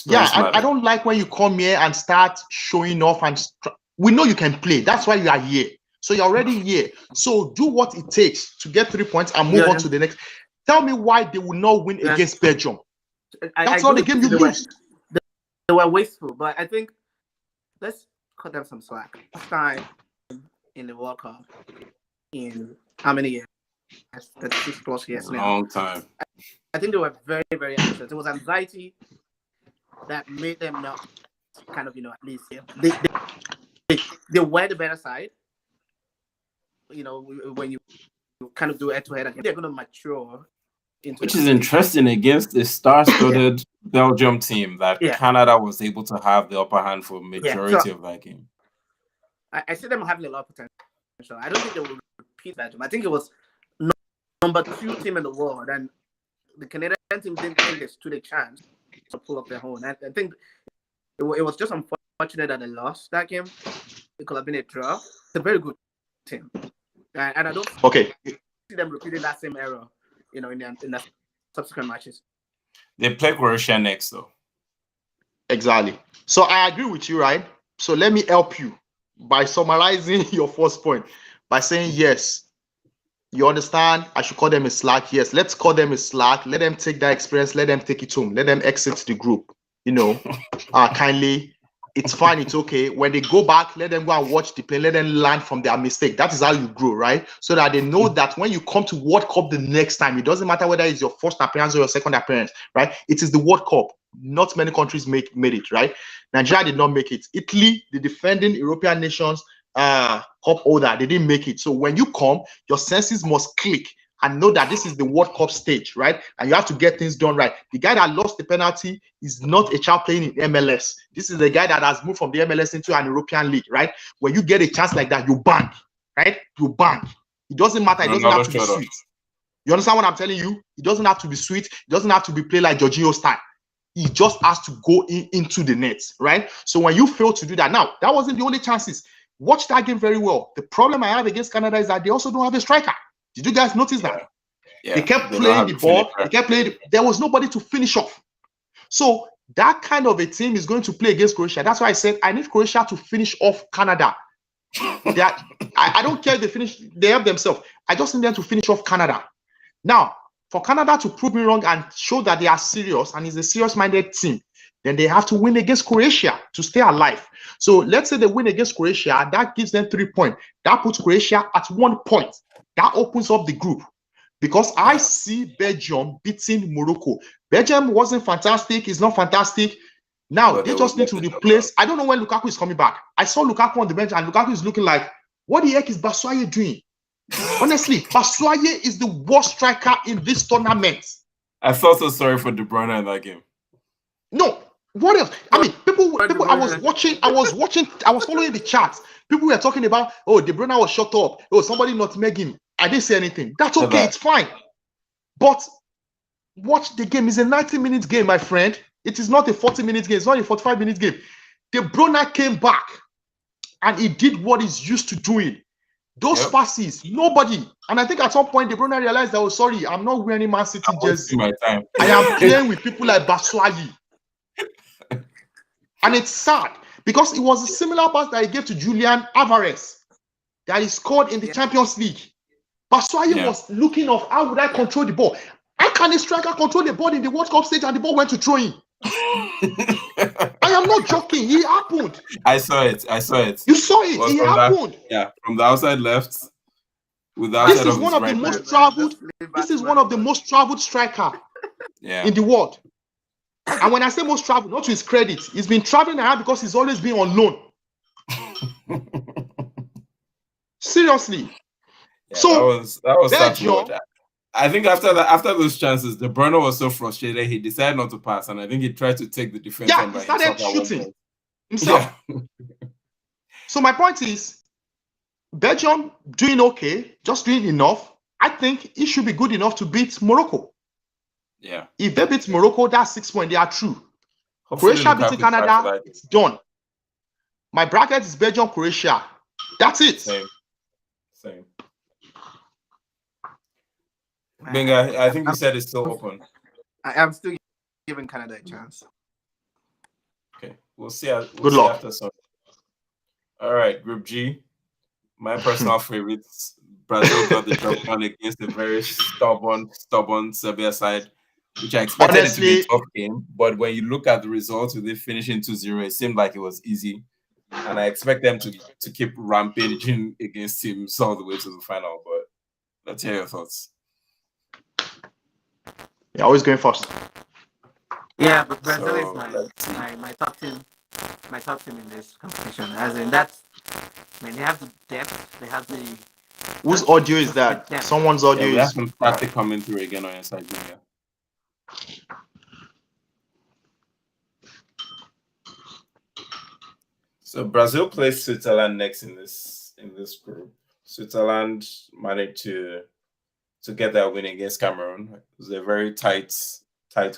[SPEAKER 2] I don't like when you come here and start showing off, and we know you can play. That's why you are here. So you're already here. So do what it takes to get 3 points and move on to the next. Tell me why they will not win against Belgium. That's not the game you lose.
[SPEAKER 3] They were wasteful, but I think let's cut them some slack. Last time in the World Cup, in how many years? 36+ years now.
[SPEAKER 1] Long time.
[SPEAKER 3] I think they were very, very anxious. It was anxiety that made them not kind of, at least they were the better side. When you kind of do head-to-head, they're going to mature.
[SPEAKER 1] Which is interesting against the star-studded Belgium team that Canada was able to have the upper hand for majority of that game.
[SPEAKER 3] I see them having a lot of potential. I don't think they will repeat that. I think it was number 2 team in the world, and the Canadian team didn't think they stood a chance to pull up their own. I think it was just unfortunate that they lost that game. It could have been a draw. It's a very good team, and I don't see them repeating that same error, in the subsequent matches.
[SPEAKER 1] They play Croatia next, though.
[SPEAKER 2] Exactly. So I agree with you, right? So let me help you by summarizing your first point by saying yes. You understand? I should call them a slack. Yes, let's call them a slack. Let them take that experience. Let them take it home. Let them exit the group. Kindly. It's fine. It's okay. When they go back, let them go and watch the play. Let them learn from their mistake. That is how you grow, right? So that they know that when you come to World Cup the next time, it doesn't matter whether it's your first appearance or your second appearance, right? It is the World Cup. Not many countries made it, right? Nigeria did not make it. Italy, the defending European nations cup holder, they didn't make it. So when you come, your senses must click and know that this is the World Cup stage, right? And you have to get things done right. The guy that lost the penalty is not a child playing in MLS. This is the guy that has moved from the MLS into an European league, right? When you get a chance like that, you bang, right? You bang. It doesn't matter. It doesn't have to be sweet. You understand what I'm telling you? It doesn't have to be sweet. It doesn't have to be played like Jorginho style. He just has to go into the net, right? So when you fail to do that, now, that wasn't the only chances. Watch that game very well. The problem I have against Canada is that they also don't have a striker. Did you guys notice that? Yeah, they kept playing the ball. They kept playing. There was nobody to finish off. So that kind of a team is going to play against Croatia. That's why I said I need Croatia to finish off Canada. I don't care if they finish. They have themselves. I just need them to finish off Canada. Now, For Canada to prove me wrong and show that they are serious and is a serious-minded team, then they have to win against Croatia to stay alive. So let's say they win against Croatia, that gives them 3 points. That puts Croatia at 1 point. That opens up the group. Because I see Belgium beating Morocco. Belgium wasn't fantastic. It's not fantastic. Now, they just need to replace. I don't know when Lukaku is coming back. I saw Lukaku on the bench, and Lukaku is looking like, what the heck is Batshuayi doing? Honestly, Batshuayi is the worst striker in this tournament.
[SPEAKER 1] I felt so sorry for De Bruyne in that game.
[SPEAKER 2] No, what else? I mean, people. I was following the charts. People were talking about, oh, De Bruyne was shut up. Oh, somebody not him. I didn't say anything. That's okay. It's fine. But watch the game. It's a 90-minute game, my friend. It is not a 40-minute game. It's not a 45-minute game. De Bruyne came back and he did what he's used to doing. Those passes, nobody. And I think at some point, De Bruyne realized that, oh, sorry, I'm not wearing Man City jersey. I am playing with people like Batshuayi. And it's sad because it was a similar pass that he gave to Julian Alvarez that he scored in the Champions League. Batshuayi was looking off, how would I control the ball? How can a striker control the ball in the World Cup stage and the ball went to throw in? I am not joking. It happened.
[SPEAKER 1] I saw it.
[SPEAKER 2] You saw it. It happened.
[SPEAKER 1] From the outside left.
[SPEAKER 2] This is one of the most traveled. This is one of the most traveled striker in the world. And when I say most traveled, not to his credit, he's been traveling around because he's always been on loan. Seriously.
[SPEAKER 1] Yeah, so that was Belgium. I think after those chances, De Bruyne was so frustrated he decided not to pass, and I think he tried to take the defense.
[SPEAKER 2] Yeah, he started shooting himself. Yeah. So my point is, Belgium doing okay, just doing enough. I think it should be good enough to beat Morocco.
[SPEAKER 1] Yeah.
[SPEAKER 2] If they beat Morocco, that's 6 points. They are through. Croatia beating Canada, it's done. My bracket is Belgium, Croatia. That's it.
[SPEAKER 1] Same. Benga, I think you said it's still open.
[SPEAKER 3] I'm still giving Canada a chance.
[SPEAKER 1] Okay, we'll see.
[SPEAKER 2] Good luck.
[SPEAKER 1] After Sunday. All right, Group G. My personal favorites. Brazil got the job done against a very stubborn Serbia side, which I expected it to be a tough game. But when you look at the results with it finishing 2-0, it seemed like it was easy. And I expect them to keep rampaging against teams all the way to the final. But let's hear your thoughts.
[SPEAKER 2] Yeah, always going first.
[SPEAKER 3] Yeah, but Brazil is my top team. My top team in this competition. As in that, I mean, they have the depth. They have the.
[SPEAKER 2] Whose audio is that? Someone's audio
[SPEAKER 1] is. Some static coming through again on your side. Yeah. So Brazil plays Switzerland next in this group. Switzerland managed to get that win against Cameroon. It was a very tight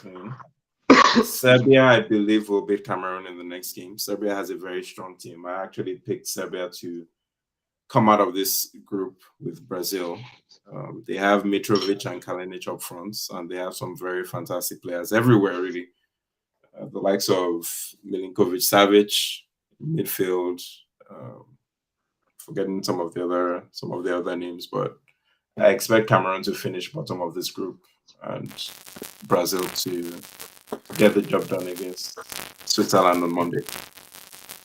[SPEAKER 1] win. Serbia, I believe, will beat Cameroon in the next game. Serbia has a very strong team. I actually picked Serbia to come out of this group with Brazil. They have Mitrovic and Kalinic up front, and they have some very fantastic players everywhere, really. The likes of Milinkovic-Savic, midfield, forgetting some of the other names, but I expect Cameroon to finish bottom of this group and Brazil to get the job done against Switzerland on Monday.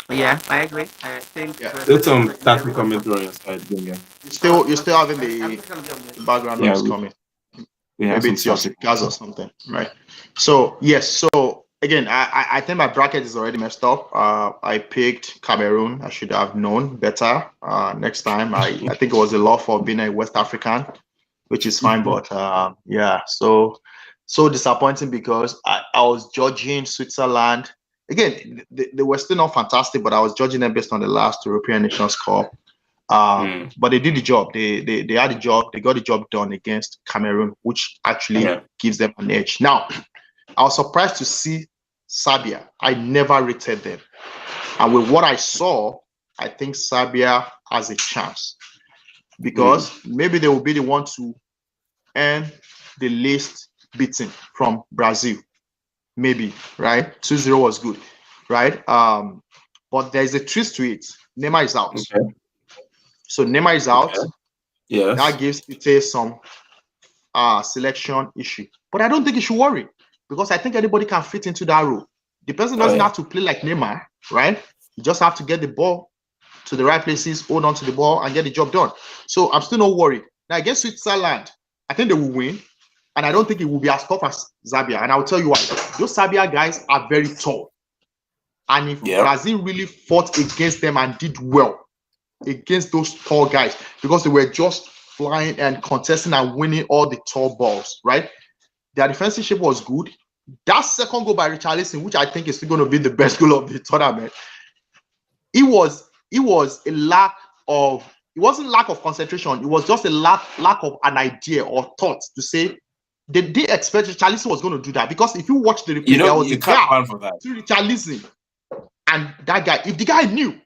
[SPEAKER 3] Yeah, I agree. I think
[SPEAKER 1] there's some static coming through on your side. Yeah.
[SPEAKER 2] You're still having the background noise coming. Maybe it's your gas or something, right? So yes. So again, I think my bracket is already messed up. I picked Cameroon. I should have known better. Next time, I think it was a law for being a West African, which is fine. But yeah, so disappointing because I was judging Switzerland. Again, they were still not fantastic, but I was judging them based on the last European Nations Cup. But they did the job. They had the job. They got the job done against Cameroon, which actually gives them an edge. Now, I was surprised to see Serbia. I never rated them. And with what I saw, I think Serbia has a chance because maybe they will be the one to earn the least beaten from Brazil. Maybe, right? 2-0 was good, right? But there's a twist to it. Neymar is out. Okay. So Neymar is out.
[SPEAKER 1] Okay. Yes.
[SPEAKER 2] That gives Ite some selection issue. But I don't think you should worry because I think anybody can fit into that role. The person doesn't have to play like Neymar, right? You just have to get the ball to the right places, hold on to the ball, and get the job done. So I'm still not worried. Now against Switzerland, I think they will win, and I don't think it will be as tough as Zambia. And I'll tell you why. Those Zambia guys are very tall, and if Brazil really fought against them and did well against those tall guys, because they were just flying and contesting and winning all the tall balls, right? Their defensive shape was good. That second goal by Richarlison, which I think is still going to be the best goal of the tournament, it wasn't lack of concentration. It was just a lack of an idea or thought to say they didn't expect Richarlison was going to do that, because if you watch the replay, there was a gap to Richarlison and that guy. If the guy knew,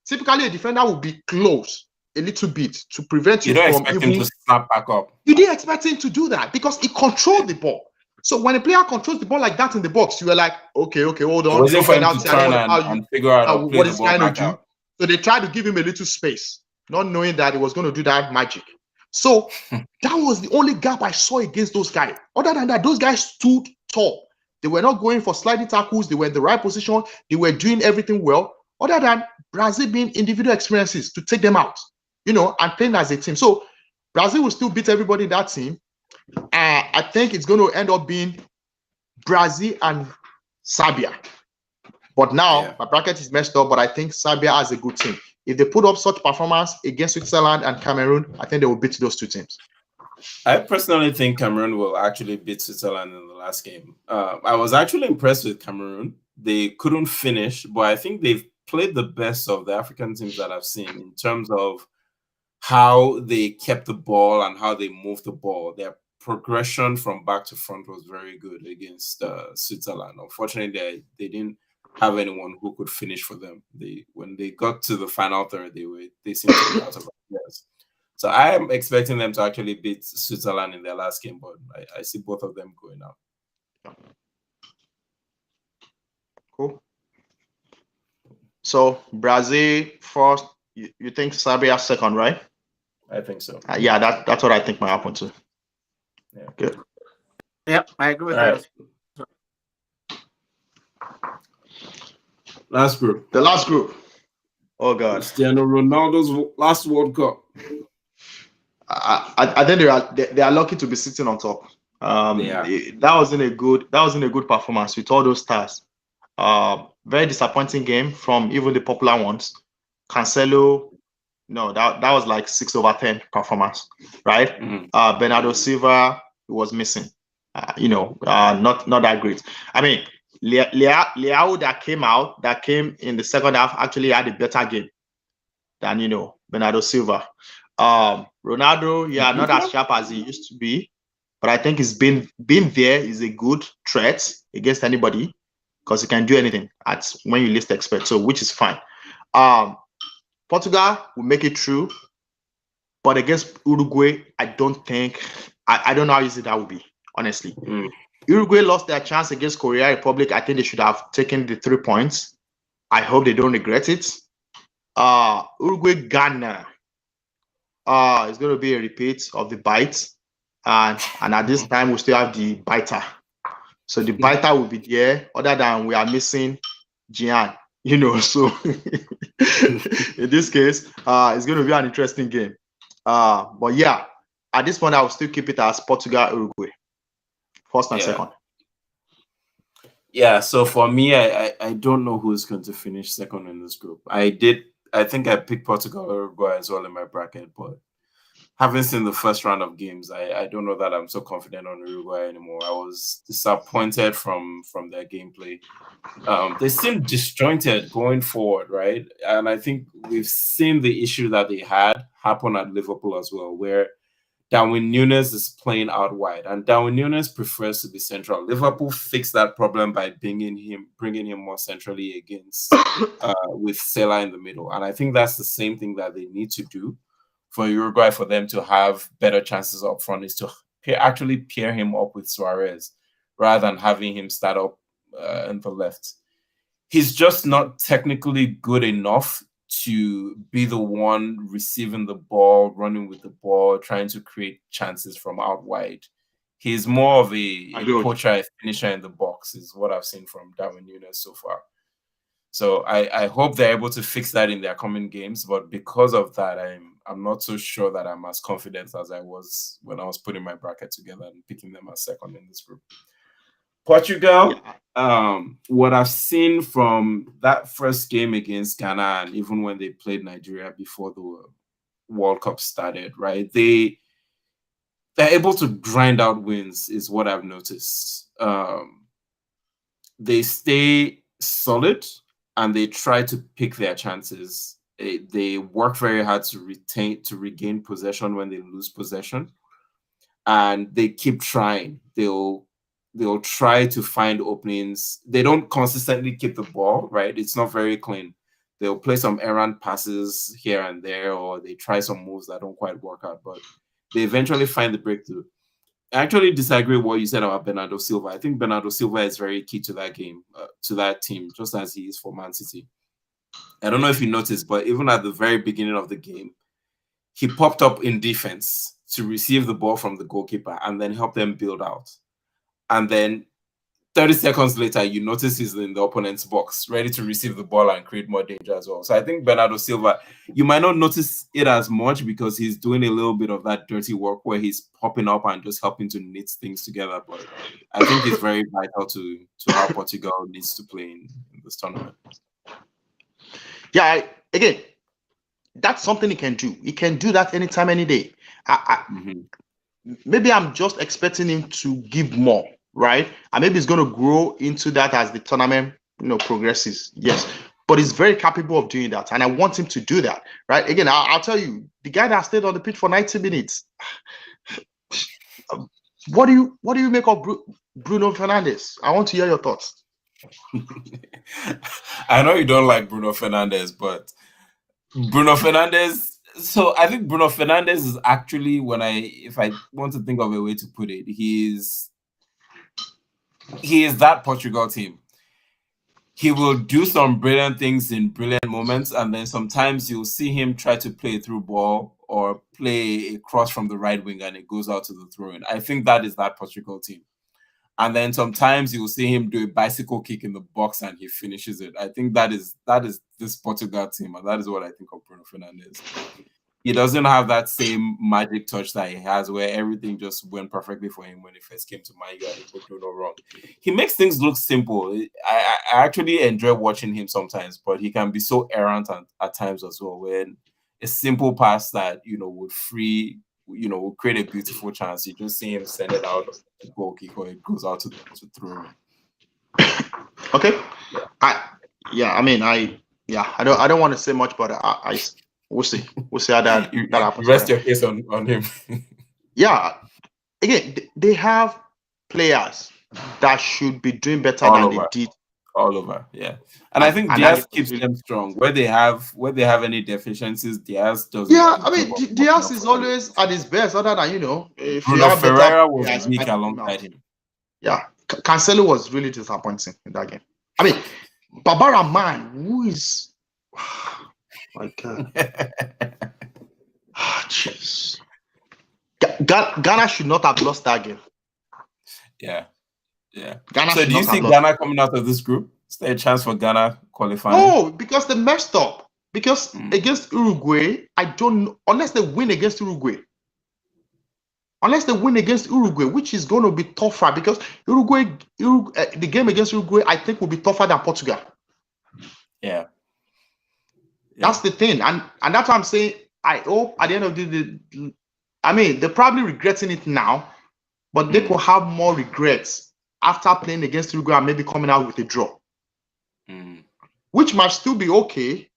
[SPEAKER 2] typically a defender would be close a little bit to prevent you from
[SPEAKER 1] expect him to snap back up.
[SPEAKER 2] You didn't expect him to do that because he controlled the ball. So when a player controls the ball like that in the box, you were like, okay, hold on.
[SPEAKER 1] Was it for him to turn and figure out
[SPEAKER 2] what he's trying to do? So they tried to give him a little space, not knowing that he was going to do that magic. So that was the only gap I saw against those guys. Other than that, those guys stood tall. They were not going for sliding tackles. They were in the right position. They were doing everything well. Other than Brazil being individual experiences to take them out, and playing as a team. So Brazil will still beat everybody in that team. I think it's going to end up being Brazil and Serbia. But now my bracket is messed up, but I think Serbia has a good team. If they put up such performance against Switzerland and Cameroon, I think they will beat those two teams.
[SPEAKER 1] I personally think Cameroon will actually beat Switzerland in the last game. I was actually impressed with Cameroon. They couldn't finish, but I think they've played the best of the African teams that I've seen in terms of how they kept the ball and how they moved the ball. Their progression from back to front was very good against Switzerland. Unfortunately, they didn't have anyone who could finish for them. When they got to the final third, they seemed to be out of ideas. So I am expecting them to actually beat Switzerland in their last game, but I see both of them going out.
[SPEAKER 2] Cool. So Brazil first, you think Serbia second, right?
[SPEAKER 1] I think so.
[SPEAKER 2] Yeah, that's what I think might happen too.
[SPEAKER 1] Yeah.
[SPEAKER 2] Good.
[SPEAKER 3] Yep, I agree with that.
[SPEAKER 1] Last group.
[SPEAKER 2] The last group. Oh God.
[SPEAKER 1] Cristiano Ronaldo's last World Cup.
[SPEAKER 2] I think they are lucky to be sitting on top. That wasn't a good performance with all those stars. Very disappointing game from even the popular ones. Cancelo, no, that was like 6/10 performance, right?
[SPEAKER 1] Mm-hmm.
[SPEAKER 2] Bernardo Silva was missing. Not that great. I mean, Leao that came in the second half actually had a better game than Bernardo Silva. Ronaldo, not as sharp as he used to be, but I think he's been there is a good threat against anybody because he can do anything at when you least expect. So which is fine. Portugal will make it through, but against Uruguay, I don't know how easy that will be, honestly. Uruguay lost their chance against Korea Republic. I think they should have taken the 3 points. I hope they don't regret it. Uruguay Ghana. It's going to be a repeat of the bite. And at this time, we still have the biter. So the biter will be there, other than we are missing Gian. So in this case, it's going to be an interesting game. But yeah, at this point, I will still keep it as Portugal, Uruguay, first and second.
[SPEAKER 1] Yeah, so for me, I don't know who's going to finish second in this group. I think I picked Portugal, Uruguay as well in my bracket, but having seen the first round of games, I don't know that I'm so confident on Uruguay anymore. I was disappointed from their gameplay. They seem disjointed going forward, right? And I think we've seen the issue that they had happen at Liverpool as well, where Darwin Núñez is playing out wide, and Darwin Núñez prefers to be central. Liverpool fixed that problem by bringing him more centrally against with Salah in the middle, and I think that's the same thing that they need to do for Uruguay for them to have better chances up front, is to actually pair him up with Suarez rather than having him start up in the left. He's just not technically good enough to be the one receiving the ball, running with the ball, trying to create chances from out wide. He's more of a poacher, a finisher in the box, is what I've seen from Darwin Núñez so far. So I hope they're able to fix that in their coming games. But because of that, I'm not so sure that I'm as confident as I was when I was putting my bracket together and picking them as second in this group. Portugal, what I've seen from that first game against Ghana, and even when they played Nigeria before the World Cup started, right? They're able to grind out wins, is what I've noticed. They stay solid and they try to pick their chances. They work very hard to regain possession when they lose possession, and they keep trying. They'll try to find openings. They don't consistently keep the ball, right? It's not very clean. They'll play some errant passes here and there, or they try some moves that don't quite work out, but they eventually find the breakthrough. I actually disagree with what you said about Bernardo Silva. I think Bernardo Silva is very key to that game, to that team, just as he is for Man City. I don't know if you noticed, but even at the very beginning of the game, he popped up in defense to receive the ball from the goalkeeper and then help them build out. And then 30 seconds later, you notice he's in the opponent's box, ready to receive the ball and create more danger as well. So I think Bernardo Silva, you might not notice it as much because he's doing a little bit of that dirty work where he's popping up and just helping to knit things together. But I think it's very vital to how Portugal needs to play in this tournament.
[SPEAKER 2] Yeah, again, that's something he can do. He can do that anytime, any day. Maybe I'm just expecting him to give more, right? And maybe he's going to grow into that as the tournament, progresses. Yes, but he's very capable of doing that, and I want him to do that, right? Again, I'll tell you, the guy that stayed on the pitch for 90 minutes. What do you make of Bruno Fernandes? I want to hear your thoughts.
[SPEAKER 1] I know you don't like Bruno Fernandes, but Bruno Fernandes. So I think Bruno Fernandes is actually, if I want to think of a way to put it, he is that Portugal team. He will do some brilliant things in brilliant moments, and then sometimes you'll see him try to play a through ball or play a cross from the right wing and it goes out to the throw-in. I think that is that Portugal team. And then sometimes you'll see him do a bicycle kick in the box and he finishes it. I think that is this Portugal team, and that is what I think of Bruno Fernandes. He doesn't have that same magic touch that he has where everything just went perfectly for him when he first came to Man U and he could do no wrong. He makes things look simple. I actually enjoy watching him sometimes, but he can be so errant at times as well, when a simple pass that, would free, will create a beautiful chance. You just see him send it out to goal kick or it goes out to throw.
[SPEAKER 2] Okay. Yeah. I don't want to say much, but we'll see. We'll see how that happens.
[SPEAKER 1] Rest your case on him.
[SPEAKER 2] Yeah. Again, they have players that should be doing better than they did.
[SPEAKER 1] All over, yeah. And I think Diaz keeps them strong. Where they have any deficiencies, Diaz doesn't.
[SPEAKER 2] Yeah, I mean, Diaz is always at his best, other than, if
[SPEAKER 1] Bruno
[SPEAKER 2] you have
[SPEAKER 1] Ferreira was weak alongside him.
[SPEAKER 2] Yeah, Cancelo was really disappointing in that game. I mean, Barbara Man, who is... my God. Jeez. Ghana should not have lost that game.
[SPEAKER 1] Yeah. So do you see Ghana coming out of this group? Is there a chance for Ghana qualifying?
[SPEAKER 2] No, because they messed up. Because against Uruguay, I don't know, unless they win against Uruguay. Which is going to be tougher, because Uruguay, the game against Uruguay, I think will be tougher than Portugal.
[SPEAKER 1] Yeah.
[SPEAKER 2] That's the thing. And that's why I'm saying, I hope at the end of the day, I mean, they're probably regretting it now, but they could have more regrets after playing against Uruguay and maybe coming out with a draw. Which might still be okay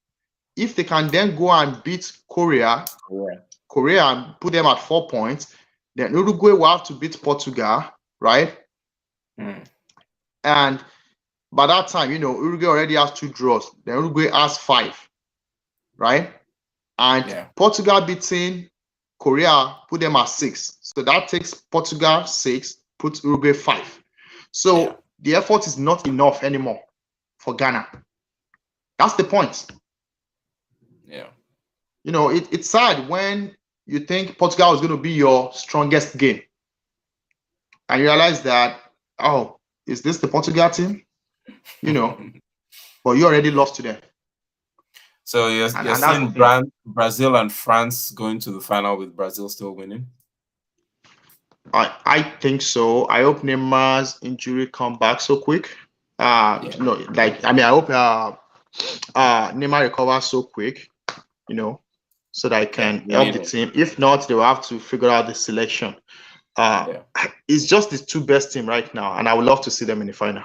[SPEAKER 2] if they can then go and beat Korea and put them at 4 points. Then Uruguay will have to beat Portugal, right? And by that time, Uruguay already has 2 draws. Then Uruguay has 5, right? And Portugal beating Korea put them at 6. So that takes Portugal 6, puts Uruguay 5. So the effort is not enough anymore for Ghana. That's the point.
[SPEAKER 1] Yeah.
[SPEAKER 2] You know, it's sad when you think Portugal is going to be your strongest game, and you realize that, oh, is this the Portugal team? You know, but you already lost to them.
[SPEAKER 1] So you're
[SPEAKER 2] And that's
[SPEAKER 1] seeing
[SPEAKER 2] the thing.
[SPEAKER 1] Brazil and France going to the final with Brazil still winning?
[SPEAKER 2] I think so. I hope Neymar's injury come back so quick.
[SPEAKER 1] Yeah.
[SPEAKER 2] No, like I mean, I hope Neymar recovers so quick, you know, so that I
[SPEAKER 1] Yeah.
[SPEAKER 2] can
[SPEAKER 1] We
[SPEAKER 2] help
[SPEAKER 1] need
[SPEAKER 2] the
[SPEAKER 1] him.
[SPEAKER 2] team. If not, they will have to figure out the selection.
[SPEAKER 1] Yeah.
[SPEAKER 2] It's just the two best team right now, and I would love to see them in the final.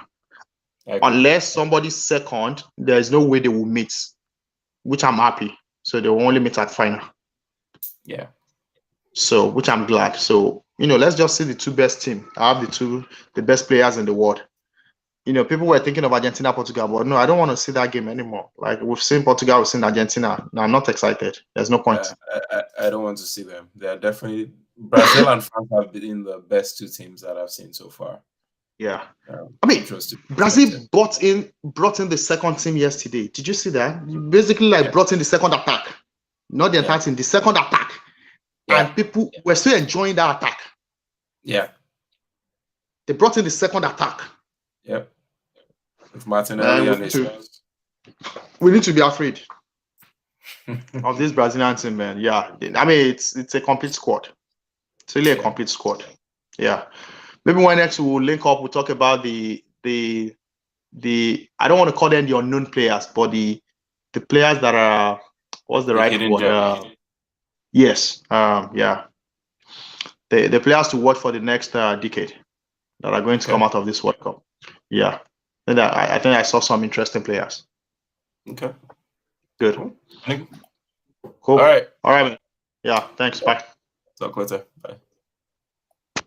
[SPEAKER 1] I agree.
[SPEAKER 2] Unless somebody's second, there's no way they will meet, which I'm happy. So they will only meet at final.
[SPEAKER 1] Yeah.
[SPEAKER 2] So, which I'm glad. So, you know, let's just see the two best team. I have the best players in the world. You know, people were thinking of Argentina, Portugal, but no, I don't want to see that game anymore. Like we've seen Portugal, we've seen Argentina. No, I'm not excited. There's no point.
[SPEAKER 1] I don't want to see them. They are definitely Brazil and France have been the best two teams that I've seen so far.
[SPEAKER 2] Yeah. I mean,
[SPEAKER 1] which was to be
[SPEAKER 2] Brazil
[SPEAKER 1] expected.
[SPEAKER 2] brought in the second team yesterday. Did you see that? You basically like brought in the second attack, not the entire team, the second attack.
[SPEAKER 1] Yeah.
[SPEAKER 2] And people were still enjoying that attack.
[SPEAKER 1] Yeah.
[SPEAKER 2] They brought in the second attack.
[SPEAKER 1] Yep. With Martinelli and
[SPEAKER 2] we need to be afraid of this Brazilian team, man. Yeah. I mean, it's a complete squad. It's really a complete squad. Yeah. Maybe when next we'll link up, we'll talk about the I don't want to call them the unknown players, but the players that are, what's the right word? Yes. Yeah. The players to watch for the next decade that are going to come out of this World Cup. Yeah. And I think I saw some interesting players.
[SPEAKER 1] Okay.
[SPEAKER 2] Good.
[SPEAKER 1] Cool.
[SPEAKER 2] All
[SPEAKER 1] right.
[SPEAKER 2] All right, man. Yeah. Thanks. Bye.
[SPEAKER 1] Talk later. Bye.